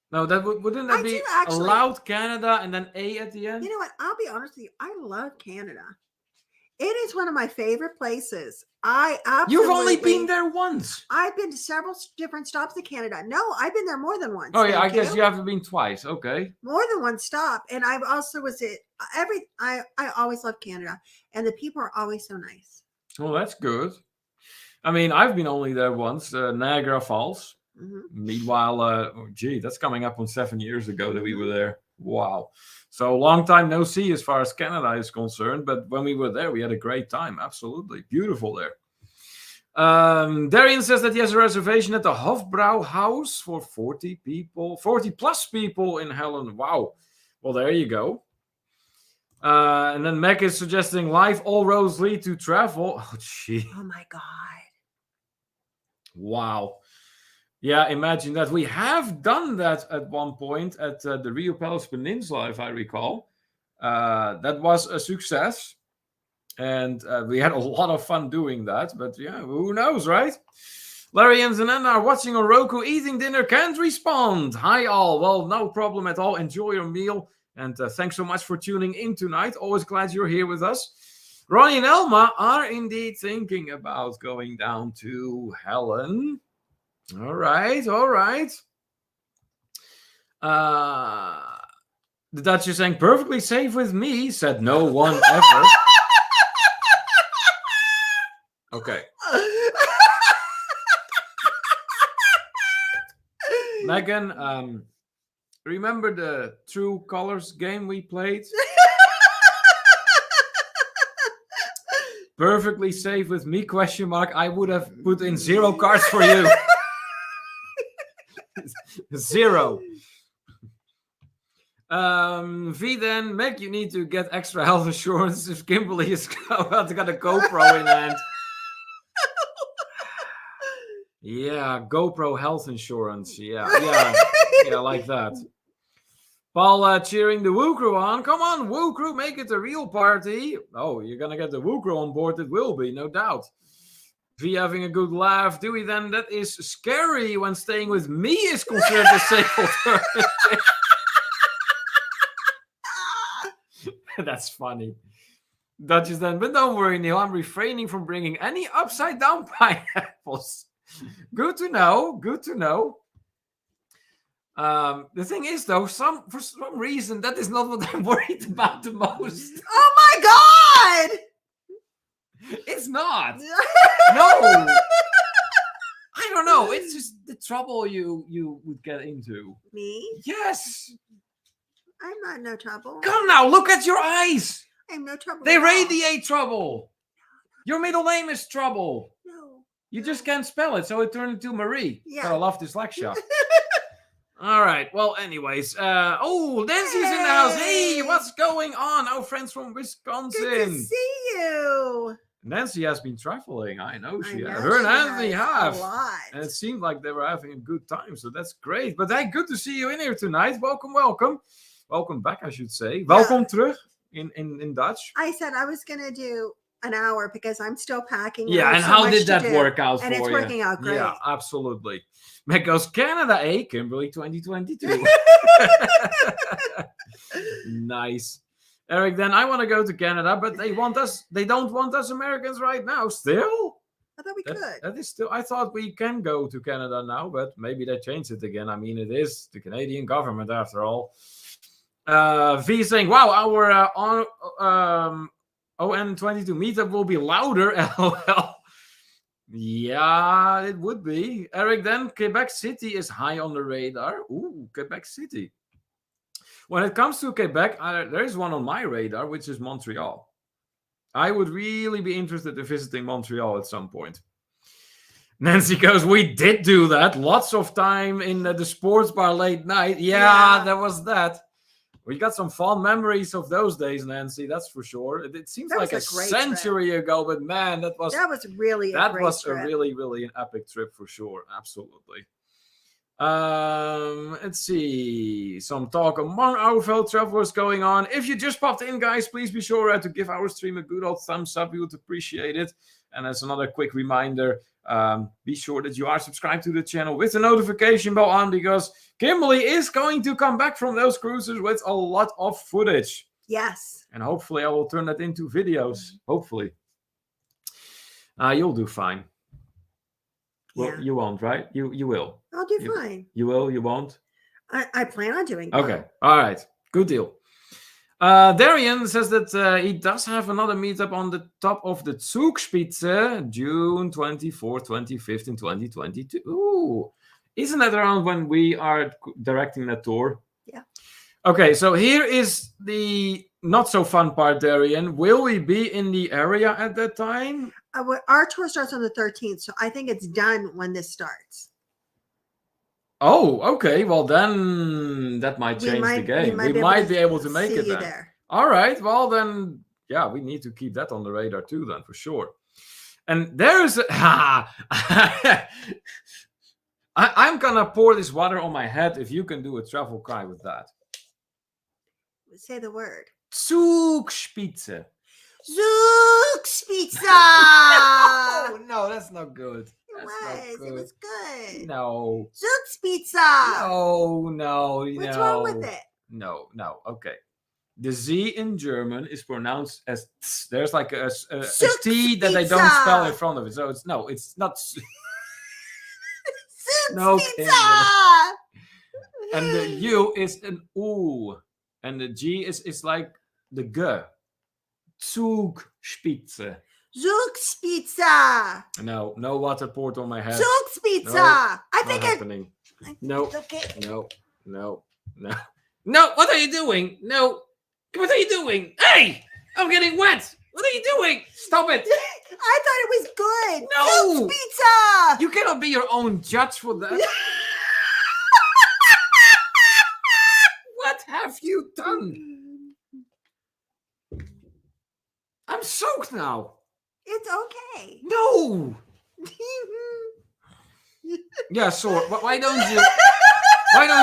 No, wouldn't that be allowed Canada and then A at the end? You know what? I'll be honest with you. I love Canada. It is one of my favorite places. You've only been there once. I've been to several different stops in Canada. No, I've been there more than once. Oh yeah, I guess you haven't been twice. Okay. More than one stop, and I've also I always love Canada, and the people are always so nice. Well, that's good. I mean, I've been only there once, Niagara Falls. Mm-hmm. Meanwhile, that's coming up on 7 years ago that we were there. Wow. So long time no see as far as Canada is concerned. But when we were there, we had a great time. Absolutely. Beautiful there. Darian says that he has a reservation at the Hofbrau House for 40 plus people in Helen. Wow. Well, there you go. And then Meg is suggesting live all roads lead to travel. Oh, gee. Oh my God. Wow. Yeah, imagine that. We have done that at one point at the Rio Palace Peninsula, if I recall. That was a success. And we had a lot of fun doing that. But yeah, who knows, right? Larry and Zananda are watching on Roku, eating dinner, can't respond. Hi all. Well, no problem at all. Enjoy your meal. And thanks so much for tuning in tonight. Always glad you're here with us. Ronnie and Elma are indeed thinking about going down to Helen. All right, all right. The Dutch is saying perfectly safe with me, said no one ever. Okay. Megan, remember the True Colors game we played? Perfectly safe with me, question mark. I would have put in 0 cards for you. 0. V then, Meg, you need to get extra health insurance if Kimberly is got a GoPro in hand. Yeah, GoPro health insurance. Yeah, like that. Paul cheering the Woo Crew on. Come on, Woo Crew, make it a real party. Oh, you're going to get the Woo Crew on board. It will be, no doubt. V having a good laugh. Dewey then, that is scary when staying with me is considered a safe alternative. That's funny. Dutch is then, but don't worry, Neil. I'm refraining from bringing any upside down pineapples. Good to know. Good to know. The thing is, though, for some reason, that is not what I'm worried about the most. Oh my God! It's not. No. I don't know. It's just the trouble you would get into. Me? Yes. I'm not in no trouble. Come now, look at your eyes. I'm no trouble. They radiate trouble. Your middle name is Trouble. No. You just can't spell it, so it turned into Marie. Yeah. I love dyslexia. All right. Well, anyways. Nancy's in the house. Hey, what's going on? Our friends from Wisconsin. Good to see you. Nancy has been traveling. I know she has. know Her and she Anthony have. A lot. And it seemed like they were having a good time, so that's great. But hey, good to see you in here tonight. Welcome, welcome. Welcome back, I should say. Welkom terug in Dutch. I said I was going to do an hour because I'm still packing. Yeah, and how did that work out for you? And it's working out great. Yeah, absolutely. Meg goes, Canada, Kimberly 2022. Nice. Eric, then I want to go to Canada, but they don't want us Americans right now. Still? I thought we could. That is still, I thought we can go to Canada now, but maybe they changed it again. I mean, it is the Canadian government after all. V saying, wow, our ON22 meetup will be louder. LOL. Yeah, it would be. Eric, then Quebec City is high on the radar. Ooh, Quebec City. When it comes to Quebec, there is one on my radar, which is Montreal. I would really be interested in visiting Montreal at some point. Nancy goes, we did do that. Lots of time in the sports bar late night. Yeah, there was that. We got some fond memories of those days, Nancy. That's for sure. It seems like a century ago, but man, that was really a really, really an epic trip for sure. Absolutely. Let's see. Some talk among our fellow travelers going on. If you just popped in, guys, please be sure to give our stream a good old thumbs up. We would appreciate it. And as another quick reminder, be sure that you are subscribed to the channel with the notification bell on, because Kimberly is going to come back from those cruises with a lot of footage. Yes. And hopefully I will turn that into videos. Hopefully. You'll do fine. Well, you won't, right? You will. I'll do fine. You will? You won't? I plan on doing fine. Okay. All right. Good deal. Darian says that he does have another meetup on the top of the Zugspitze, June 24th, 25th, and 2022. Ooh. Isn't that around when we are directing that tour? Yeah. Okay, so here is the not so fun part, Darian. Will we be in the area at that time? Our tour starts on the 13th, so I think it's done when this starts. Oh, okay. Well, then that might change the game. We might be able to make it there. All right. Well, then, yeah, we need to keep that on the radar too, then, for sure. And there's I'm gonna pour this water on my head if you can do a travel cry with that. Say the word. Zugspitze. Zugspitze. Oh, no, that's not good. It was good. No. Zugspitze. No. What's wrong with it? No. Okay. The Z in German is pronounced as ts. There's like a T that they don't spell in front of it. So it's not. No. And the U is an U. And the G is like the G. Zugspitze. Zugspitze. No water poured on my head. Zugspitze. No, I think happening. No. Okay. No. What are you doing? No. What are you doing? Hey! I'm getting wet. What are you doing? Stop it. I thought it was good. No. Zugspitze. You cannot be your own judge for that. What have you done? I'm soaked now. It's okay. No. Yeah, so why don't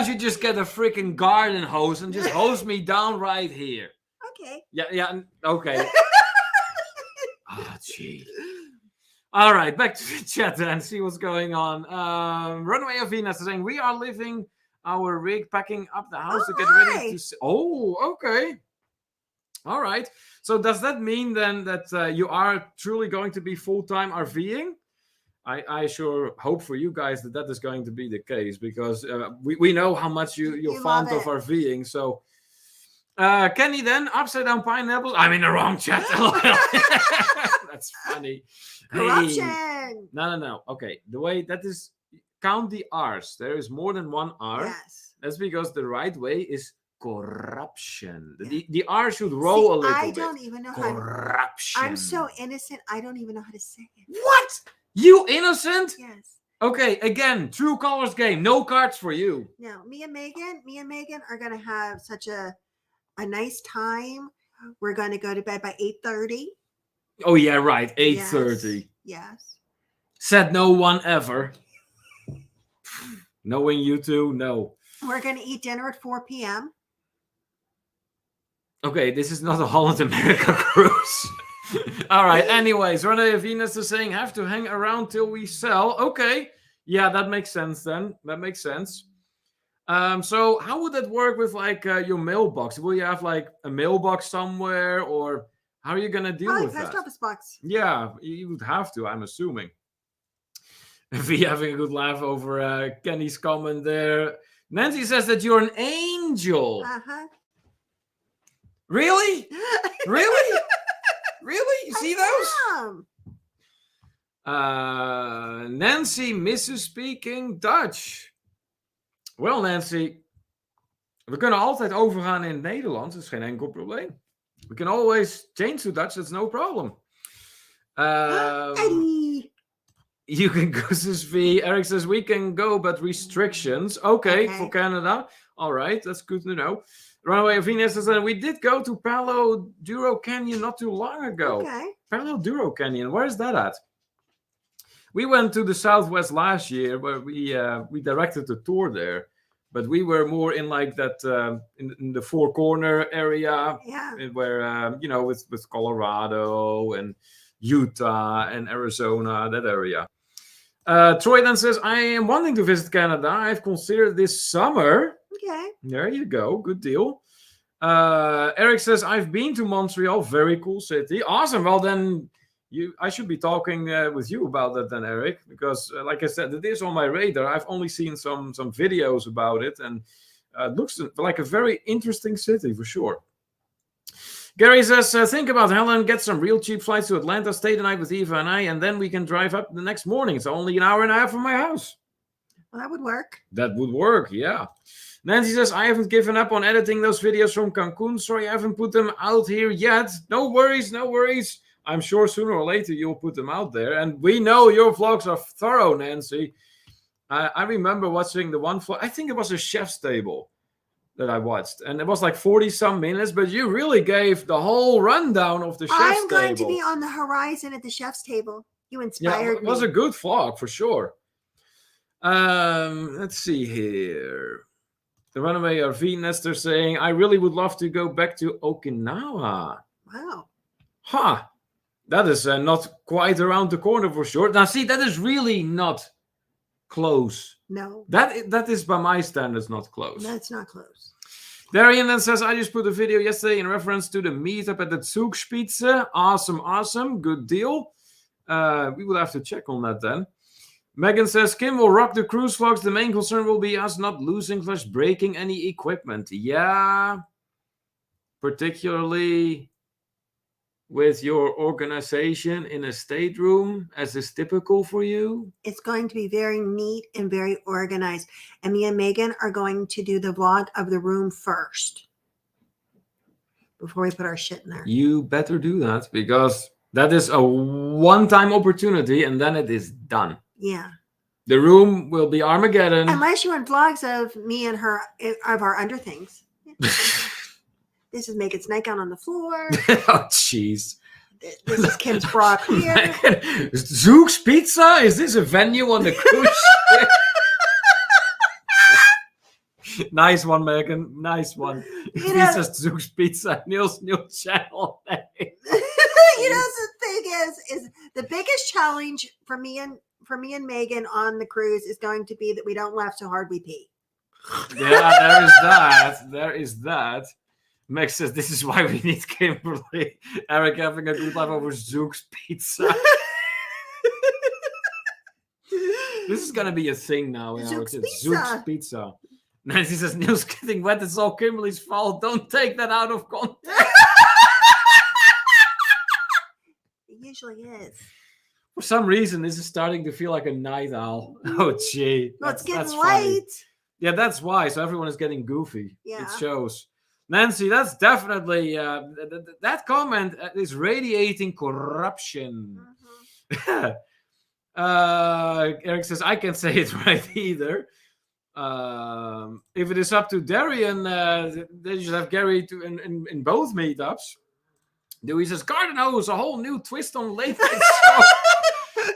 you just get a freaking garden hose and just hose me down right here? Okay. Yeah, okay. Oh, gee. All right, back to the chat and see what's going on. Runaway Avina is saying, we are leaving our rig, packing up the house to get ready to... Oh, okay. All right. So does that mean then that you are truly going to be full-time RVing? I sure hope for you guys that is going to be the case, because we know how much you're fond of RVing. So, Kenny, then upside down pineapples. I'm in the wrong chat. That's funny. Corruption. Hey. No. Okay, the way that is, count the R's. There is more than one R. Yes. That's because the right way is corruption. The R should roll a little bit. I don't even know corruption. I'm so innocent. I don't even know how to say it. What? You innocent? Yes. Okay, again, true colors game. No cards for you. No, me and Megan are gonna have such a nice time. We're gonna go to bed by 8:30. Oh yeah, right. 8:30. Yes. Said no one ever. Knowing you two, no. We're gonna eat dinner at 4 p.m. Okay, this is not a Holland America cruise. All right. Anyways, Renee Venus is saying have to hang around till we sell. Okay. Yeah, that makes sense then. That makes sense. So how would that work with like your mailbox? Will you have like a mailbox somewhere, or how are you gonna deal with that? Post office box. Yeah, you would have to, I'm assuming. We having a good laugh over Kenny's comment there. Nancy says that you're an angel. Uh-huh. Really? Really? Really? You see those? Nancy misses speaking Dutch. Well, Nancy, we kunnen altijd overgaan in het Nederlands. Dat is geen enkel probleem. We can always change to Dutch. That's no problem. You can go, Svi. Eric says we can go, but restrictions. Okay, for Canada. All right, that's good to know. Runaway Venus says we did go to Palo Duro Canyon not too long ago. Okay. Palo Duro Canyon. Where is that at? We went to the Southwest last year, where we directed the tour there, but we were more in like that in the Four Corner area, where with Colorado and Utah and Arizona, that area. Troy then says, I am wanting to visit Canada. I've considered this summer. Okay. There you go. Good deal. Eric says, I've been to Montreal. Very cool city. Awesome. Well, then I should be talking with you about that then, Eric, because like I said, it is on my radar. I've only seen some videos about it, and it looks like a very interesting city for sure. Gary says, think about Helen, get some real cheap flights to Atlanta, stay the night with Eva and I, and then we can drive up the next morning. It's only an hour and a half from my house. Well, that would work. That would work, yeah. Nancy says, I haven't given up on editing those videos from Cancun. Sorry, I haven't put them out here yet. No worries, no worries. I'm sure sooner or later you'll put them out there. And we know your vlogs are thorough, Nancy. I remember watching the one vlog. I think it was a chef's table. that I watched, and it was like 40 some minutes, but you really gave the whole rundown of the chef's I'm going table. to be on the horizon at the chef's table. You Yeah, inspired it was me. a good vlog for sure. Let's see here. The Runaway RV Nester saying, I really would love to go back to Okinawa. Wow. Huh. That is not quite around the corner for sure. Now, see, that is really not close. No, That is by my standards not close. that's not close. Darian then says, I just put a video yesterday in reference to the meetup at the Zugspitze. Awesome. Good deal. We will have to check on that then. Megan says, Kim will rock the cruise vlogs. The main concern will be us not losing/breaking any equipment. Yeah. Particularly with your organization in a stateroom, as is typical for you. It's going to be very neat and very organized. And me and Megan are going to do the vlog of the room first before we put our shit in there. You better do that, because that is a one-time opportunity and then it is done. Yeah. The room will be Armageddon. Unless you want vlogs of me and her, of our under things. This is Megan's nightgown on the floor. Oh, jeez. This is Kim's bra here. Zugspitze? Is this a venue on the cruise ship? Nice one, Megan. Nice one. This is Zugspitze. Neil's new channel name. You know, the thing is the biggest challenge for me and Megan on the cruise is going to be that we don't laugh so hard we pee. Yeah, there is that. Max says, this is why we need Kimberly. Eric having a good life over Zook's Pizza. This is going to be a thing now. Zook's Zook's Pizza. Nancy says, Neil's getting wet. It's all Kimberly's fault. Don't take that out of context. It usually is. For some reason, this is starting to feel like a night owl. Oh, gee. Well, it's getting late. Funny. Yeah, that's why. So everyone is getting goofy. Yeah. It shows. Nancy, that's definitely that comment is radiating corruption. Mm-hmm. Eric says, I can't say it right either. If it is up to Darian, they should have Gary in both meetups. Dewey says, Garden Hose, a whole new twist on late night show.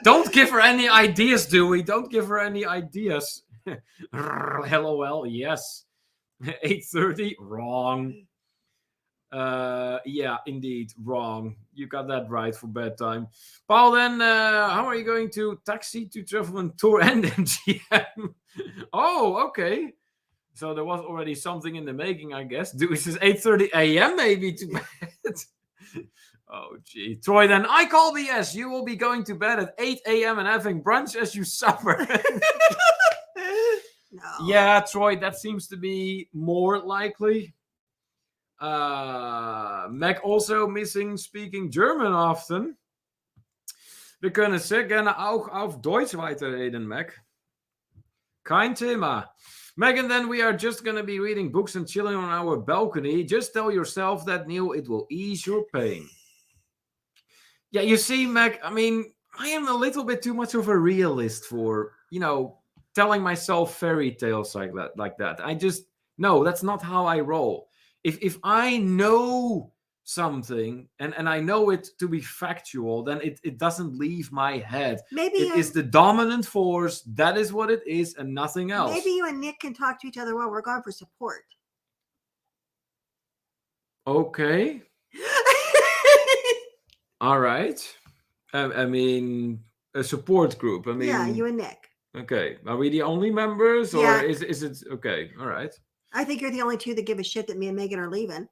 Don't give her any ideas, Dewey. Don't give her any ideas. LOL, yes. 8:30, wrong. Yeah, indeed, wrong. You got that right for bedtime. Paul, then, how are you going to taxi to travel and tour and MGM? Oh, okay. So there was already something in the making, I guess. Dewey says 8:30 a.m. maybe to bed. Oh, gee. Troy, then, I call BS. You will be going to bed at 8 a.m. and having brunch as you suffer. No. Yeah, Troy, that seems to be more likely. Mac also missing speaking German often. Wir können sehr gerne auch auf Deutsch weiterreden, Mac. Kein Thema. Megan, then we are just going to be reading books and chilling on our balcony. Just tell yourself that, Neil, it will ease your pain. Yeah, you see, Mac, I mean, I am a little bit too much of a realist for, telling myself fairy tales like that. I just, no, that's not how I roll. If I know something and I know it to be factual, then it doesn't leave my head. Maybe it is the dominant force. That is what it is and nothing else. Maybe you and Nick can talk to each other while we're gone for support. Okay. All right. I mean, a support group. I mean, yeah, you and Nick. Okay. Are we the only members, or yeah. is it okay? All right. I think you're the only two that give a shit that me and Megan are leaving.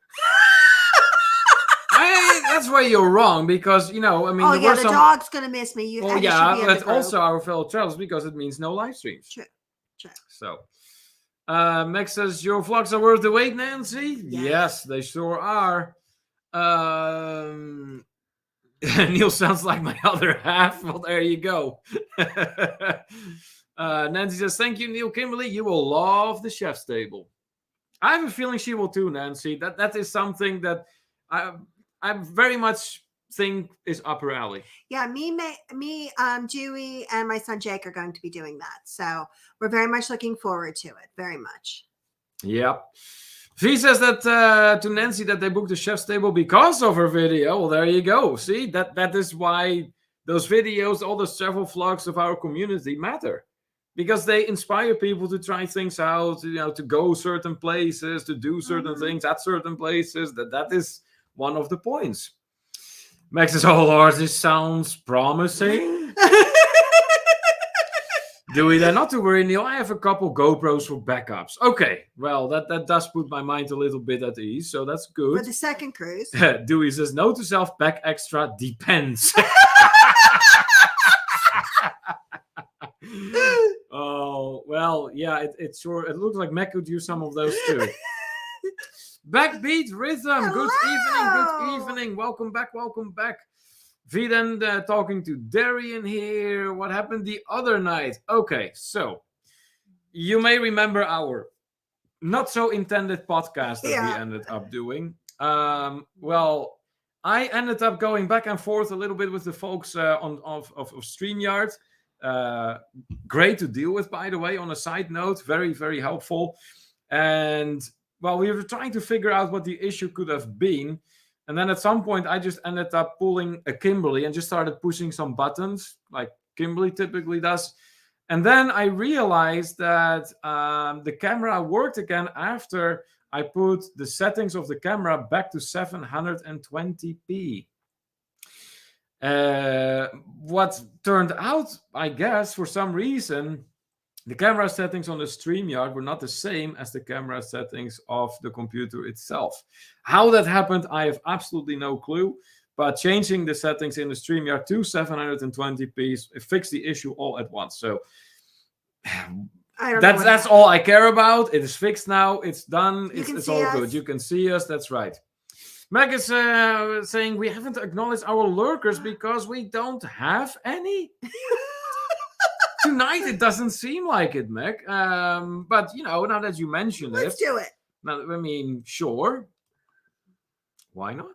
That's where you're wrong, because I mean. Oh yeah, the dog's gonna miss me. But also our fellow travelers, because it means no live streams. True. So, Max says your vlogs are worth the wait, Nancy. Yes, they sure are. Neil sounds like my other half. Well, there you go. Nancy says, thank you, Neil. Kimberly, you will love the chef's table. I have a feeling she will too, Nancy. That is something that I very much think is up her alley. Yeah, me, Dewey, and my son Jake are going to be doing that. So we're very much looking forward to it. Very much. Yep. V says that to Nancy that they booked the chef's table because of her video. Well, there you go. See, that is why those videos, all the travel vlogs of our community matter. Because they inspire people to try things out, to go certain places, to do certain things at certain places. That is one of the points. Max says, oh Lord, this sounds promising. Dewey, then not to worry, Neil. I have a couple GoPros for backups. Okay, well, that does put my mind a little bit at ease, so that's good. For the second cruise. Dewey says, note to self, pack extra, depends. Oh, well, yeah, it sure, it looks like Mac could use some of those too. Backbeat Rhythm, Hello. good evening. Welcome back. V then talking to Darian here. What happened the other night? Okay, so you may remember our not so intended podcast that we ended up doing. Well, I ended up going back and forth a little bit with the folks of StreamYard. Great to deal with, by the way, on a side note. Very, very helpful. And, well, we were trying to figure out what the issue could have been. And then at some point, I just ended up pulling a Kimberly and just started pushing some buttons, like Kimberly typically does. And then I realized that the camera worked again after I put the settings of the camera back to 720p. What turned out, I guess, for some reason, the camera settings on the StreamYard were not the same as the camera settings of the computer itself. How that happened, I have absolutely no clue. But changing the settings in the StreamYard to 720p fixed the issue all at once. So that's all I care about. It is fixed now. It's done. It's all good. You can see us. That's right. Meg is saying we haven't acknowledged our lurkers because we don't have any. Tonight it doesn't seem like it, Meg. But now that you mentioned Let's do it. Now, I mean, sure. Why not?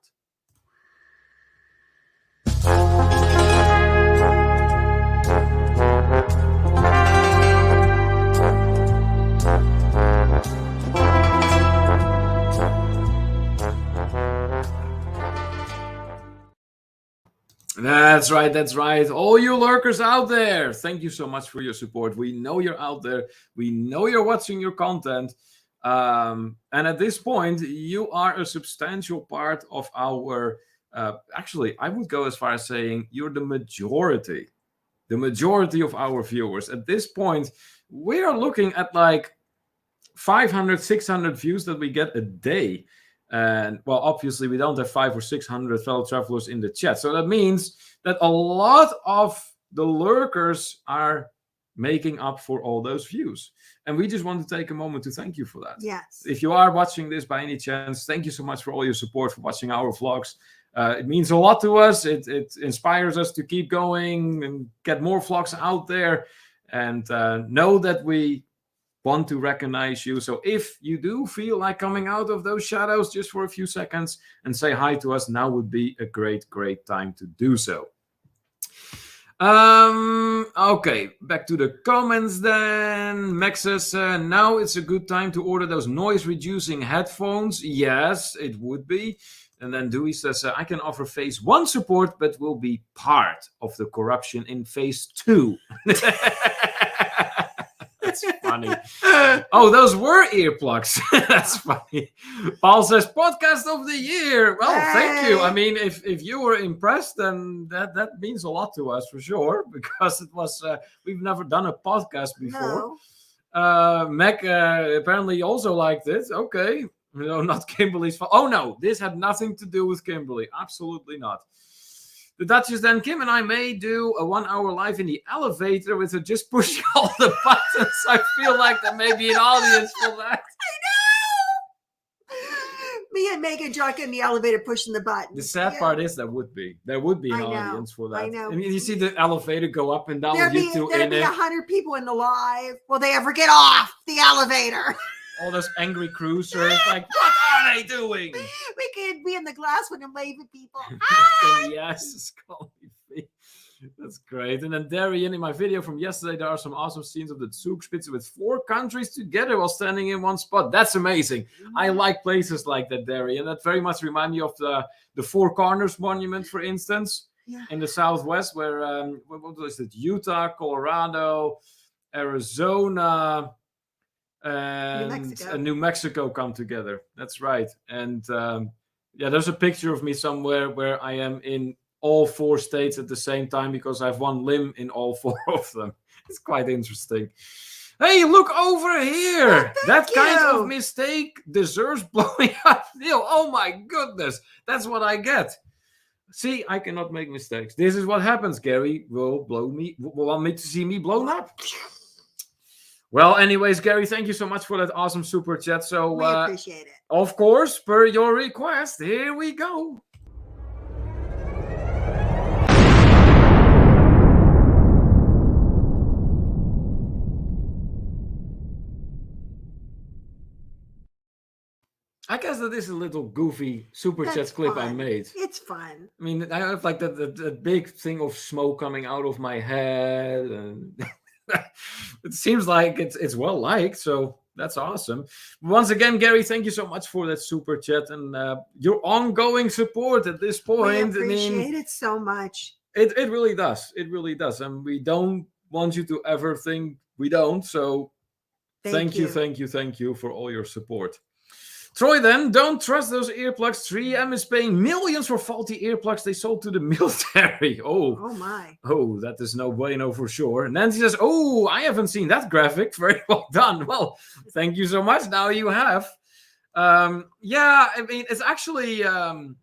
That's right. All you lurkers out there, thank you so much for your support. We know you're out there. We know you're watching your content. And at this point, you are a substantial part of our... actually, I would go as far as saying you're the majority of our viewers. At this point, we are looking at like 500, 600 views that we get a day. And, well, obviously, we don't have 500 or 600 fellow travelers in the chat. So that means that a lot of the lurkers are making up for all those views. And we just want to take a moment to thank you for that. Yes. If you are watching this by any chance, thank you so much for all your support, for watching our vlogs. It means a lot to us. It inspires us to keep going and get more vlogs out there. And know that we want to recognize you. So if you do feel like coming out of those shadows just for a few seconds and say hi to us, now would be a great time to do so. Okay, back to the comments then. Max says, now it's a good time to order those noise-reducing headphones. Yes, it would be. And then Dewey says, I can offer phase 1 support, but will be part of the corruption in phase 2. That's funny. Oh, those were earplugs. That's funny. Paul says, podcast of the year. Well, thank you. I mean, if you were impressed, then that means a lot to us for sure, because it was, we've never done a podcast before. No. Mac apparently also liked it. Okay. Not Kimberly's fault. Oh, no, this had nothing to do with Kimberly. Absolutely not. The Duchess then, Kim and I may do a 1-hour live in the elevator with her just pushing all the buttons. I feel like there may be an audience for that. I know. Me and Megan Jock in the elevator pushing the buttons. The sad part is there would be an audience for that. I know. I mean, you see the elevator go up and down with you two in it. There'd be 100 people in the live. Will they ever get off the elevator? All those angry cruisers, like, what are they doing? We could be in the glass when and wave at people. Yes, it's called me. That's great. And then Darian, in my video from yesterday, there are some awesome scenes of the Zugspitze with 4 countries together while standing in one spot. That's amazing. I like places like that, Darian. That very much remind me of the Four Corners Monument, for instance, in the Southwest, where, what was it? Utah, Colorado, Arizona, and New Mexico come together. That's right. And there's a picture of me somewhere where I am in all 4 states at the same time because I have one limb in all 4 of them. It's quite interesting. Hey, look over here. That kind of mistake deserves blowing up. Neil, oh my goodness. That's what I get. See, I cannot make mistakes. This is what happens. Gary will want me to see me blown up. Well, anyways, Gary, thank you so much for that awesome super chat. So we appreciate it. Of course, per your request, here we go. I guess that is a little goofy super chat clip I made. It's fun. I mean, I have like that big thing of smoke coming out of my head, and it seems like it's well liked, so that's awesome. Once again, Gary, thank you so much for that super chat and your ongoing support at this point. We appreciate it so much. It really does. It really does, and we don't want you to ever think we don't. So thank you for all your support. Troy, then, don't trust those earplugs. 3M is paying millions for faulty earplugs they sold to the military. Oh my. Oh, that is no bueno for sure. Nancy says, oh, I haven't seen that graphic. Very well done. Well, thank you so much. Now you have. I mean, it's actually, you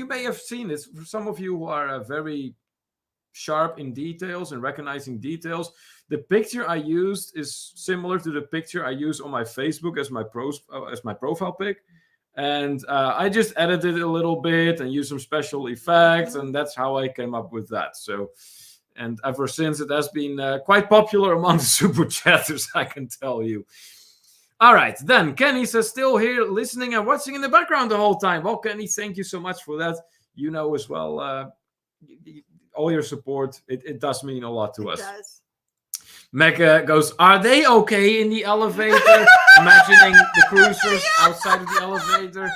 may have seen this. For some of you who are very sharp in details and recognizing details, the picture I used is similar to the picture I use on my Facebook as my profile pic, and I just edited it a little bit and used some special effects, and that's how I came up with that. So, and ever since, it has been quite popular among the super chatters, I can tell you. All right, then Kenny says, still here listening and watching in the background the whole time. Well, Kenny, thank you so much for that. You know as well, all your support, it does mean a lot to us. It does. Mecca goes, are they okay in the elevator? Imagining the cruisers outside of the elevator.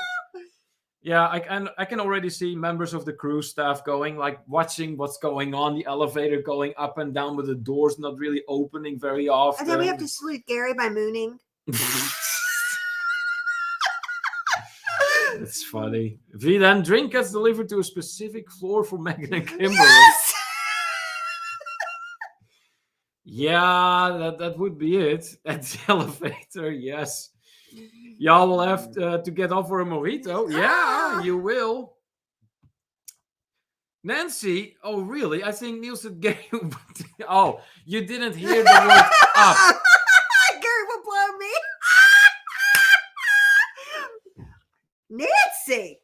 Yeah, I can already see members of the cruise staff going, like, watching what's going on, the elevator going up and down with the doors not really opening very often. And then we have to salute Gary by mooning. That's funny. V, then drink gets delivered to a specific floor for Megan and Kimberly. Yes! Yeah, that would be it. At the elevator, yes. Y'all will have to get off for a mojito. Yeah, you will. Nancy, oh, really? I think Neil said Gary. Oh, you didn't hear the word up. Gary will blow me. Nancy.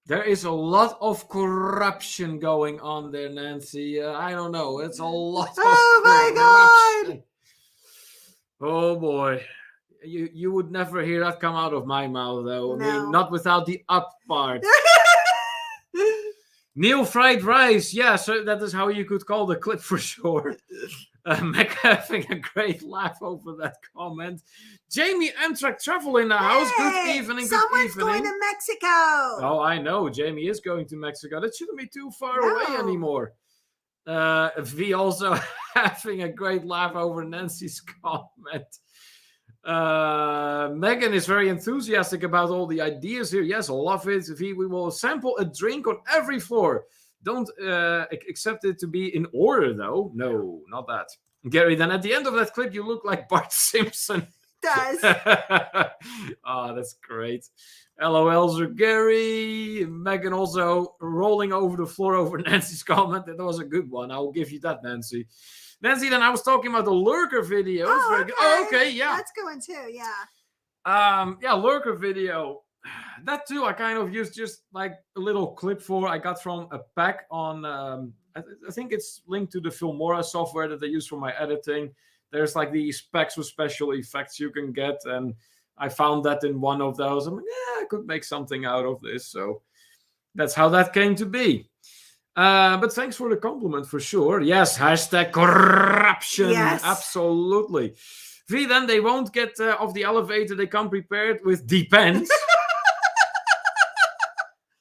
There is a lot of corruption going on there, Nancy. I don't know. It's a lot of corruption. My God. Oh, boy. You would never hear that come out of my mouth, though. No. I mean, not without the up part. Neil fried rice. Yeah, so that is how you could call the clip for sure. Mecca having a great laugh over that comment. Jamie Amtrak Travel in the house. Good evening. Someone's going to Mexico. Oh, I know. Jamie is going to Mexico. That shouldn't be too far away anymore. V also having a great laugh over Nancy's comment. Megan is very enthusiastic about all the ideas here. Yes, I love it. V, we will sample a drink on every floor. Don't accept it to be in order, though. No, not that. Gary, then at the end of that clip, you look like Bart Simpson. Does. Oh, that's great. LOLs are Gary. Megan also rolling over the floor over Nancy's comment. That was a good one. I'll give you that, Nancy. Nancy, then I was talking about the lurker video. Okay. Yeah. That's going too, yeah. Lurker video. That too, I kind of used just like a little clip for. I got from a pack on, I think it's linked to the Filmora software that I use for my editing. There's like these packs with special effects you can get. And I found that in one of those. I'm like, yeah, I could make something out of this. So That's how that came to be. But thanks for the compliment for sure. Yes, hashtag corruption. Yes. Absolutely. V, then they won't get off the elevator. They come prepared with depends.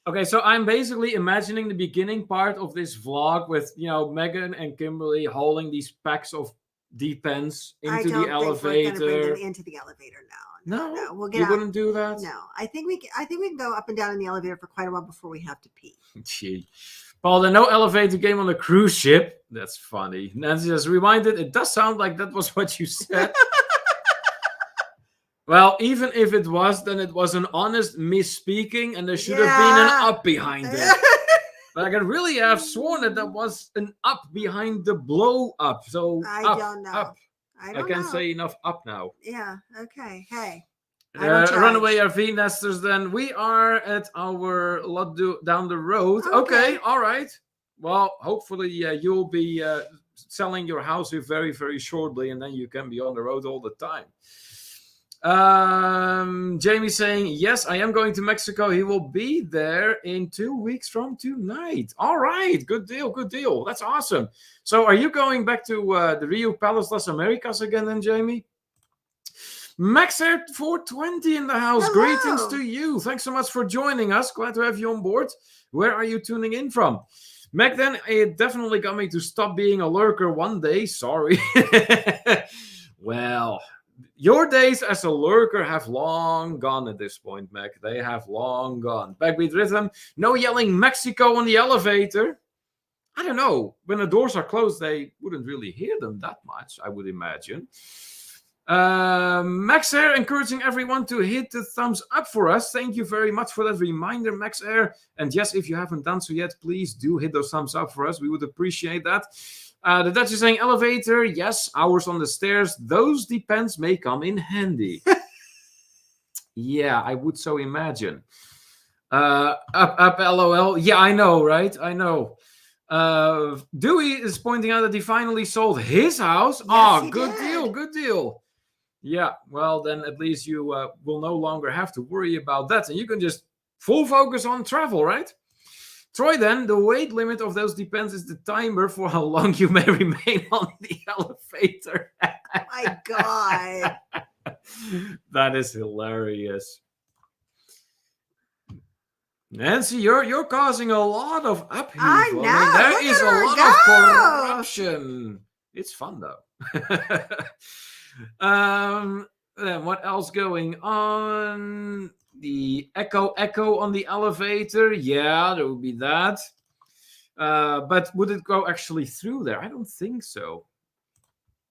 Okay, so I'm basically imagining the beginning part of this vlog with, Megan and Kimberly hauling these packs of depends into the elevator. We're going to bring them into the elevator now. No, we'll get you out. wouldn't do that. No, I think we can go up and down in the elevator for quite a while before we have to pee. Gee. Paul, the no elevator game on a cruise ship. That's funny. Nancy has reminded. It does sound like that was what you said. Well, even if it was, then it was an honest misspeaking, and there should have been an up behind it. But I can really have sworn that was an up behind the blow up. So I up, don't know. up. I can't say enough up now. Yeah. Okay. Hey. Runaway RV nesters, then we are at our lot down the road. Okay. All right. Well, hopefully you'll be selling your house very, very shortly, and then you can be on the road all the time. Jamie saying, yes, I am going to Mexico. He will be there in 2 weeks from tonight. All right. Good deal. That's awesome. So are you going back to the Rio Palace Las Americas again then, Jamie? Max Air 420 in the house. Hello. Greetings to you. Thanks so much for joining us. Glad to have you on board. Where are you tuning in from? Mac, then it definitely got me to stop being a lurker one day. Sorry. Well, your days as a lurker have long gone at this point, Mac. They have long gone. Backbeat Rhythm, no yelling Mexico on the elevator. I don't know. When the doors are closed, they wouldn't really hear them that much, I would imagine. Max Air encouraging everyone to hit the thumbs up for us. Thank you very much for that reminder, Max Air. And yes, if you haven't done so yet, please do hit those thumbs up for us. We would appreciate that. The Dutch is saying elevator. Yes, hours on the stairs. Those depends may come in handy. Yeah, I would so imagine. Up, LOL. Yeah, I know, right? I know. Dewey is pointing out that he finally sold his house. Yes, good deal. Yeah, well, then at least you will no longer have to worry about that. And you can just full focus on travel, right? Troy, then, the weight limit of those depends is the timer for how long you may remain on the elevator. My God. That is hilarious. Nancy, you're causing a lot of upheaval. I know. There is a lot of corruption. It's fun, though. Then what else going on? The echo on the elevator. Yeah, there would be that. But would it go actually through there? I don't think so.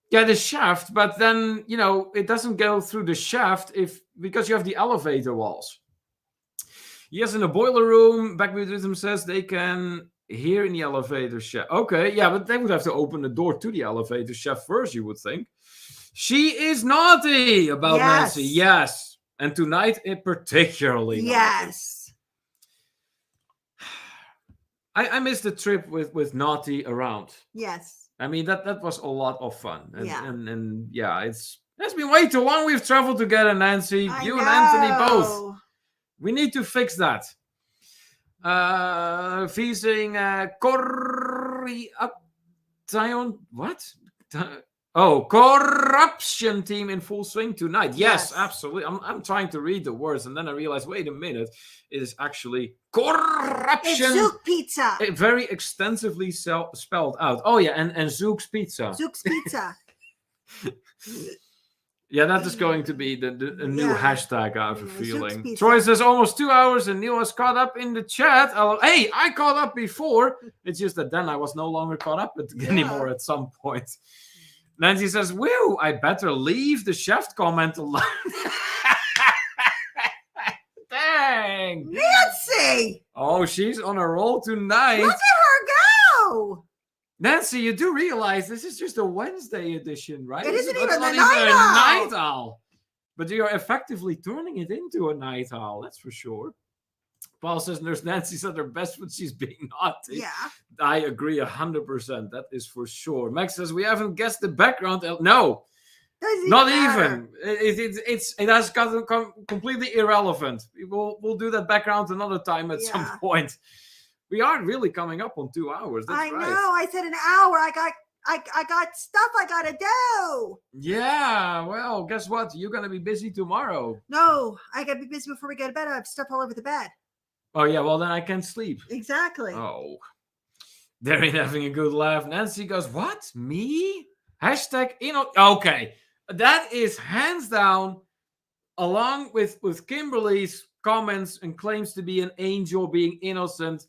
Yeah, the shaft, but then, it doesn't go through the shaft because you have the elevator walls. Yes, in the boiler room, Backbeat Rhythm says they can hear in the elevator shaft. Okay, yeah, but they would have to open the door to the elevator shaft first, you would think. She is naughty about Nancy. Yes. And tonight, particularly yes. Naughty. I missed the trip with Naughty around. Yes. I mean, that was a lot of fun. And, yeah. And yeah, it's been way too long we've traveled together, Nancy. You and Anthony both. We need to fix that. Feasing what? Corruption team in full swing tonight. Yes, absolutely. I'm trying to read the words, and then I realized, wait a minute, it is actually corruption. It's Zook Pizza. Very extensively spelled out. Oh yeah, and Zook's Pizza. Zook's Pizza. Yeah, that is going to be the new hashtag, I have a feeling. Troy says almost 2 hours, and Neil was caught up in the chat. Hey, I caught up before. It's just that then I was no longer caught up anymore at some point. Nancy says, woo, I better leave the chef comment alone. Dang. Nancy! Oh, she's on a roll tonight. Look at her go! Nancy, you do realize this is just a Wednesday edition, right? It isn't even not the night owl. But you're effectively turning it into a night owl, that's for sure. Paul says Nurse Nancy's at her best when she's being naughty. Yeah. I agree 100%. That is for sure. Max says we haven't guessed the background. No. Doesn't Not matter. even. It has gotten completely irrelevant. We'll do that background another time at some Yeah. point. We are really coming up on 2 hours. That's I right. know. I said an hour. I got stuff I gotta do. Yeah. Well, guess what? You're gonna be busy tomorrow. No, I gotta be busy before we go to bed. I have stuff all over the bed. Oh yeah. Well, then I can't sleep. Exactly. Oh. They're having a good laugh. Nancy goes, "What? Me? Hashtag Okay, that is hands down, along with Kimberly's comments and claims to be an angel, being innocent.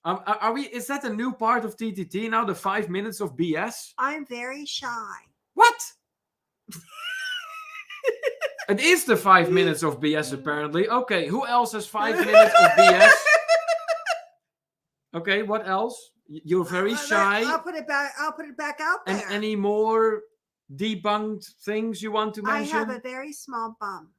Are we? Is that a new part of TTT now? The 5 minutes of BS? I'm very shy. What? It is the 5 minutes of BS apparently. Okay, who else has 5 minutes of BS? Okay, what else? You're very shy. I'll put it back out there. And any more debunked things you want to mention? I have a very small bum.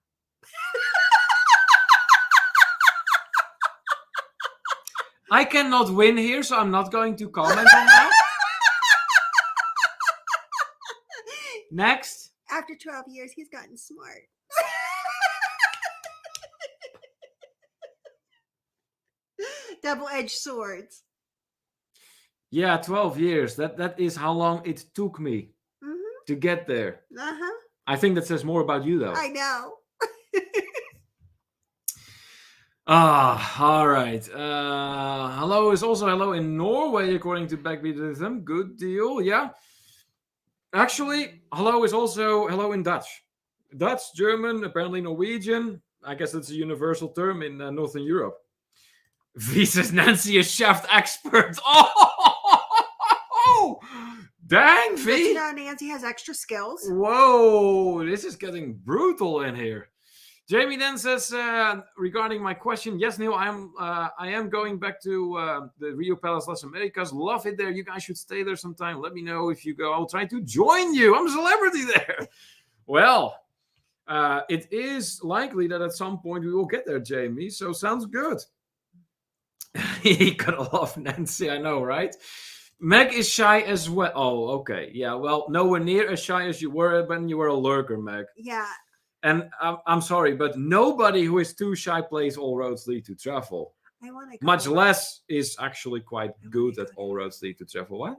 I cannot win here, so I'm not going to comment on that. Next. After 12 years, he's gotten smart. Double-edged swords. Yeah, 12 years. That is how long it took me to get there. Uh-huh. I think that says more about you, though. I know. All right. Hello is also hello in Norway, according to Backbeat Rhythm. Good deal. Yeah. Actually, hello is also hello in Dutch. Dutch, German, apparently Norwegian. I guess it's a universal term in Northern Europe. V says Nancy is chef expert. Oh, dang, V. You know, Nancy has extra skills. Whoa, this is getting brutal in here. Jamie then says, regarding my question, yes, Neil, I am going back to the Rio Palace Las Americas. Love it there. You guys should stay there sometime. Let me know if you go. I'll try to join you. I'm a celebrity there. Well, it is likely that at some point we will get there, Jamie. So sounds good. He could love Nancy, I know, right? Meg is shy as well. Oh, okay. Yeah, well, nowhere near as shy as you were when you were a lurker, Meg. Yeah. And I'm sorry, but nobody who is too shy plays All Roads Lead to Travel. I want to go. Much less is actually quite good at All Roads Lead to Travel. What?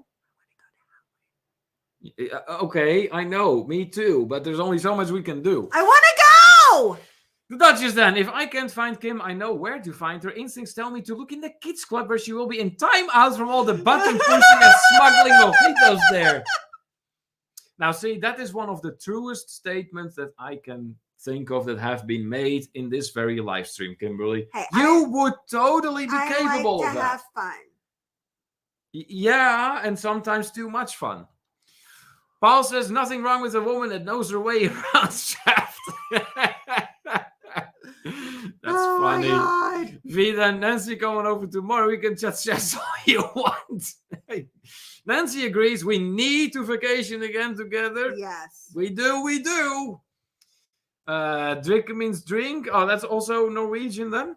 Okay, I know. Me too. But there's only so much we can do. I want to go! The Duchess then. If I can't find Kim, I know where to find her. Instincts tell me to look in the kids club where she will be in time out from all the button pushing and smuggling mojitos there. Now, see, that is one of the truest statements that I can think of that have been made in this very live stream, Kimberly. Hey, you would totally be capable of that. I like to have fun. Yeah, and sometimes too much fun. Paul says, nothing wrong with a woman that knows her way around Shaft. That's funny. Vida and Nancy coming over tomorrow. We can just all you want. Nancy agrees. We need to vacation again together. Yes. We do. Drink means drink. Oh, that's also Norwegian then.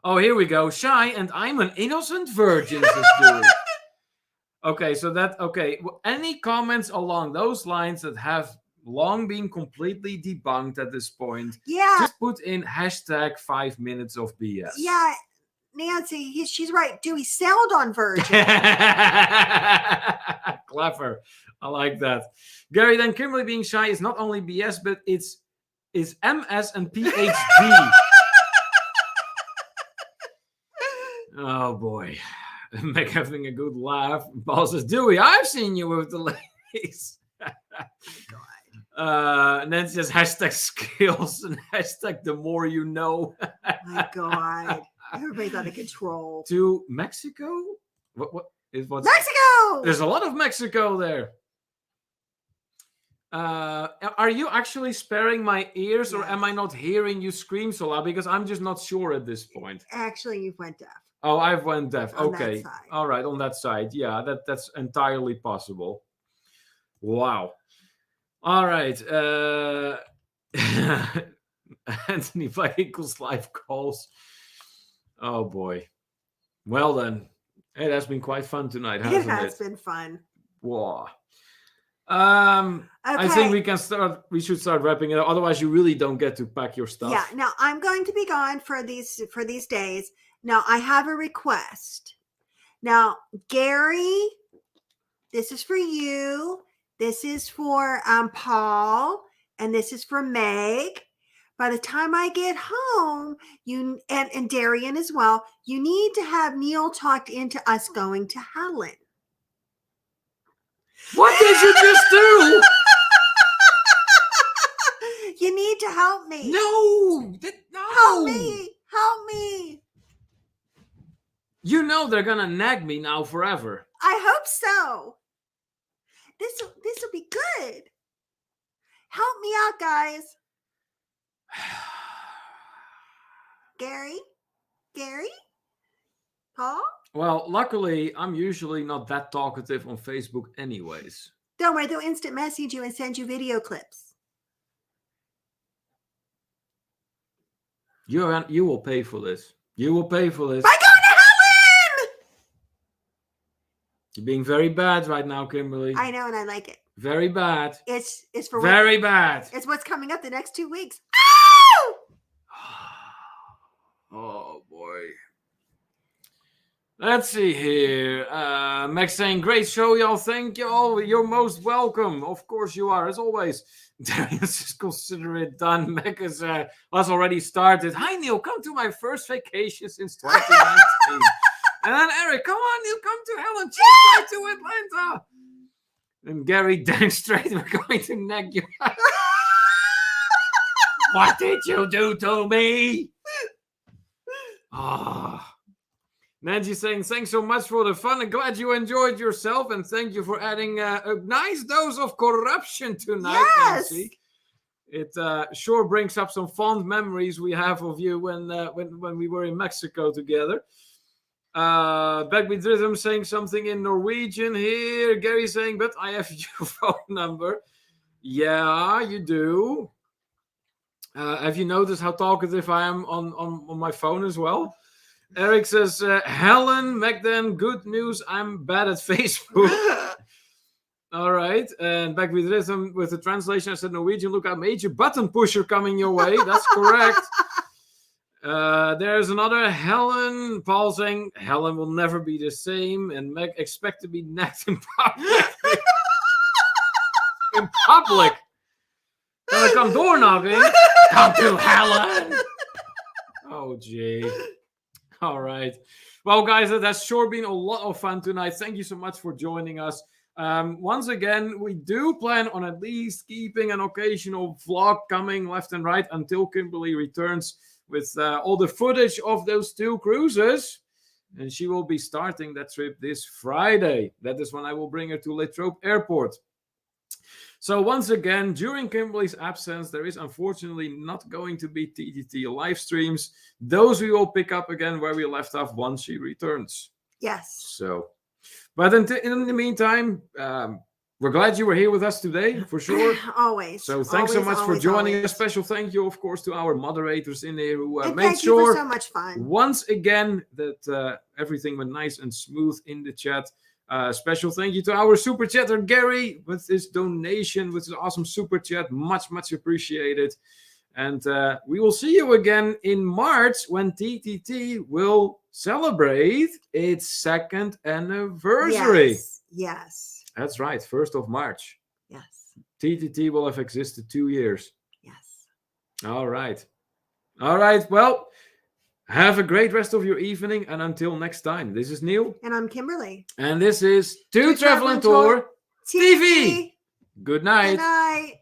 Oh, here we go. Shy and I'm an innocent virgin, says Dewey. Okay, so any comments along those lines that have long been completely debunked at this point? Yeah. Just put in hashtag 5 minutes of BS. Yeah, Nancy, she's right. Dewey sailed on virgin. Clever. I like that. Gary, then Kimberly being shy is not only BS, but it's MS and PhD. Oh, boy. Meg having a good laugh. Paul says, Dewey, I've seen you with the ladies. Nancy says hashtag skills and hashtag the more you know. My God. Everybody's out of control. To Mexico? What is what's Mexico? There's a lot of Mexico there. Are you actually sparing my ears, or am I not hearing you scream so loud? Because I'm just not sure at this point. Actually, you went deaf. Oh, I've went deaf. On okay. that side. All right, on that side. Yeah, that's entirely possible. Wow. All right. Anthony Black equals live calls. Oh boy. Well then. Hey, that's been quite fun tonight, hasn't it? It has been fun. Wow. I think we should start wrapping it up. Otherwise, you really don't get to pack your stuff. Yeah. Now I'm going to be gone for these days. Now I have a request. Now, Gary, this is for you. This is for Paul, and this is for Meg. By the time I get home, you and Darian as well, you need to have Neil talked into us going to Helen. What did you just do? You need to help me. No. Help me. Help me. You know they're gonna nag me now forever. I hope so. This will be good. Help me out, guys. Gary? Paul? Well, luckily, I'm usually not that talkative on Facebook anyways. Don't worry, they'll instant message you and send you video clips. You will pay for this. You will pay for this. By going to Helen! You're being very bad right now, Kimberly. I know, and I like it. Very bad. It's for very bad. It's what's coming up the next 2 weeks. Oh boy. Let's see here. Max saying, great show, y'all. Thank you all. You're most welcome. Of course you are, as always. Darius is consider it done. Meg has already started. Hi, Neil. Come to my first vacation since 2019. And then Eric, come on, Neil. Come to Helen. Just fly to Atlanta. And Gary, dang straight, we're going to nag you. What did you do to me? Ah. Nancy saying, thanks so much for the fun and glad you enjoyed yourself. And thank you for adding a nice dose of corruption tonight, yes. Nancy. It sure brings up some fond memories we have of you when we were in Mexico together. Back with Rhythm saying something in Norwegian here. Gary saying, but I have your phone number. Yeah, you do. Have you noticed how talkative I am on my phone as well? Eric says, Helen, Magdan, good news. I'm bad at Facebook. All right. And back with Rhythm with the translation, I said, Norwegian, look, I made you button pusher coming your way. That's correct. There's another Helen. Paul saying, Helen will never be the same. And Meg, expect to be next in public. In public. Gonna come door knocking. Come to Helen. Oh, gee. All right. Well, guys, that has sure been a lot of fun tonight. Thank you so much for joining us. Once again, we do plan on at least keeping an occasional vlog coming left and right until Kimberly returns with all the footage of those 2 cruises. And she will be starting that trip this Friday. That is when I will bring her to Latrobe Airport. So once again, during Kimberly's absence, there is unfortunately not going to be TTT live streams. Those we will pick up again where we left off once she returns. Yes. So, but in the meantime, we're glad you were here with us today, for sure. Always. So thanks so much for joining us. Special thank you, of course, to our moderators in there who made sure so much fun. Once again that everything went nice and smooth in the chat. Special thank you to our super chatter Gary with his donation, with his awesome super chat. Much appreciated. And we will see you again in March when TTT will celebrate its 2nd anniversary. Yes. That's right, 1st of March. Yes. TTT will have existed 2 years. Yes. All right. Well, have a great rest of your evening, and until next time, this is Neil. And I'm Kimberly. And this is To Travel and Tour TV. Good night. Good night.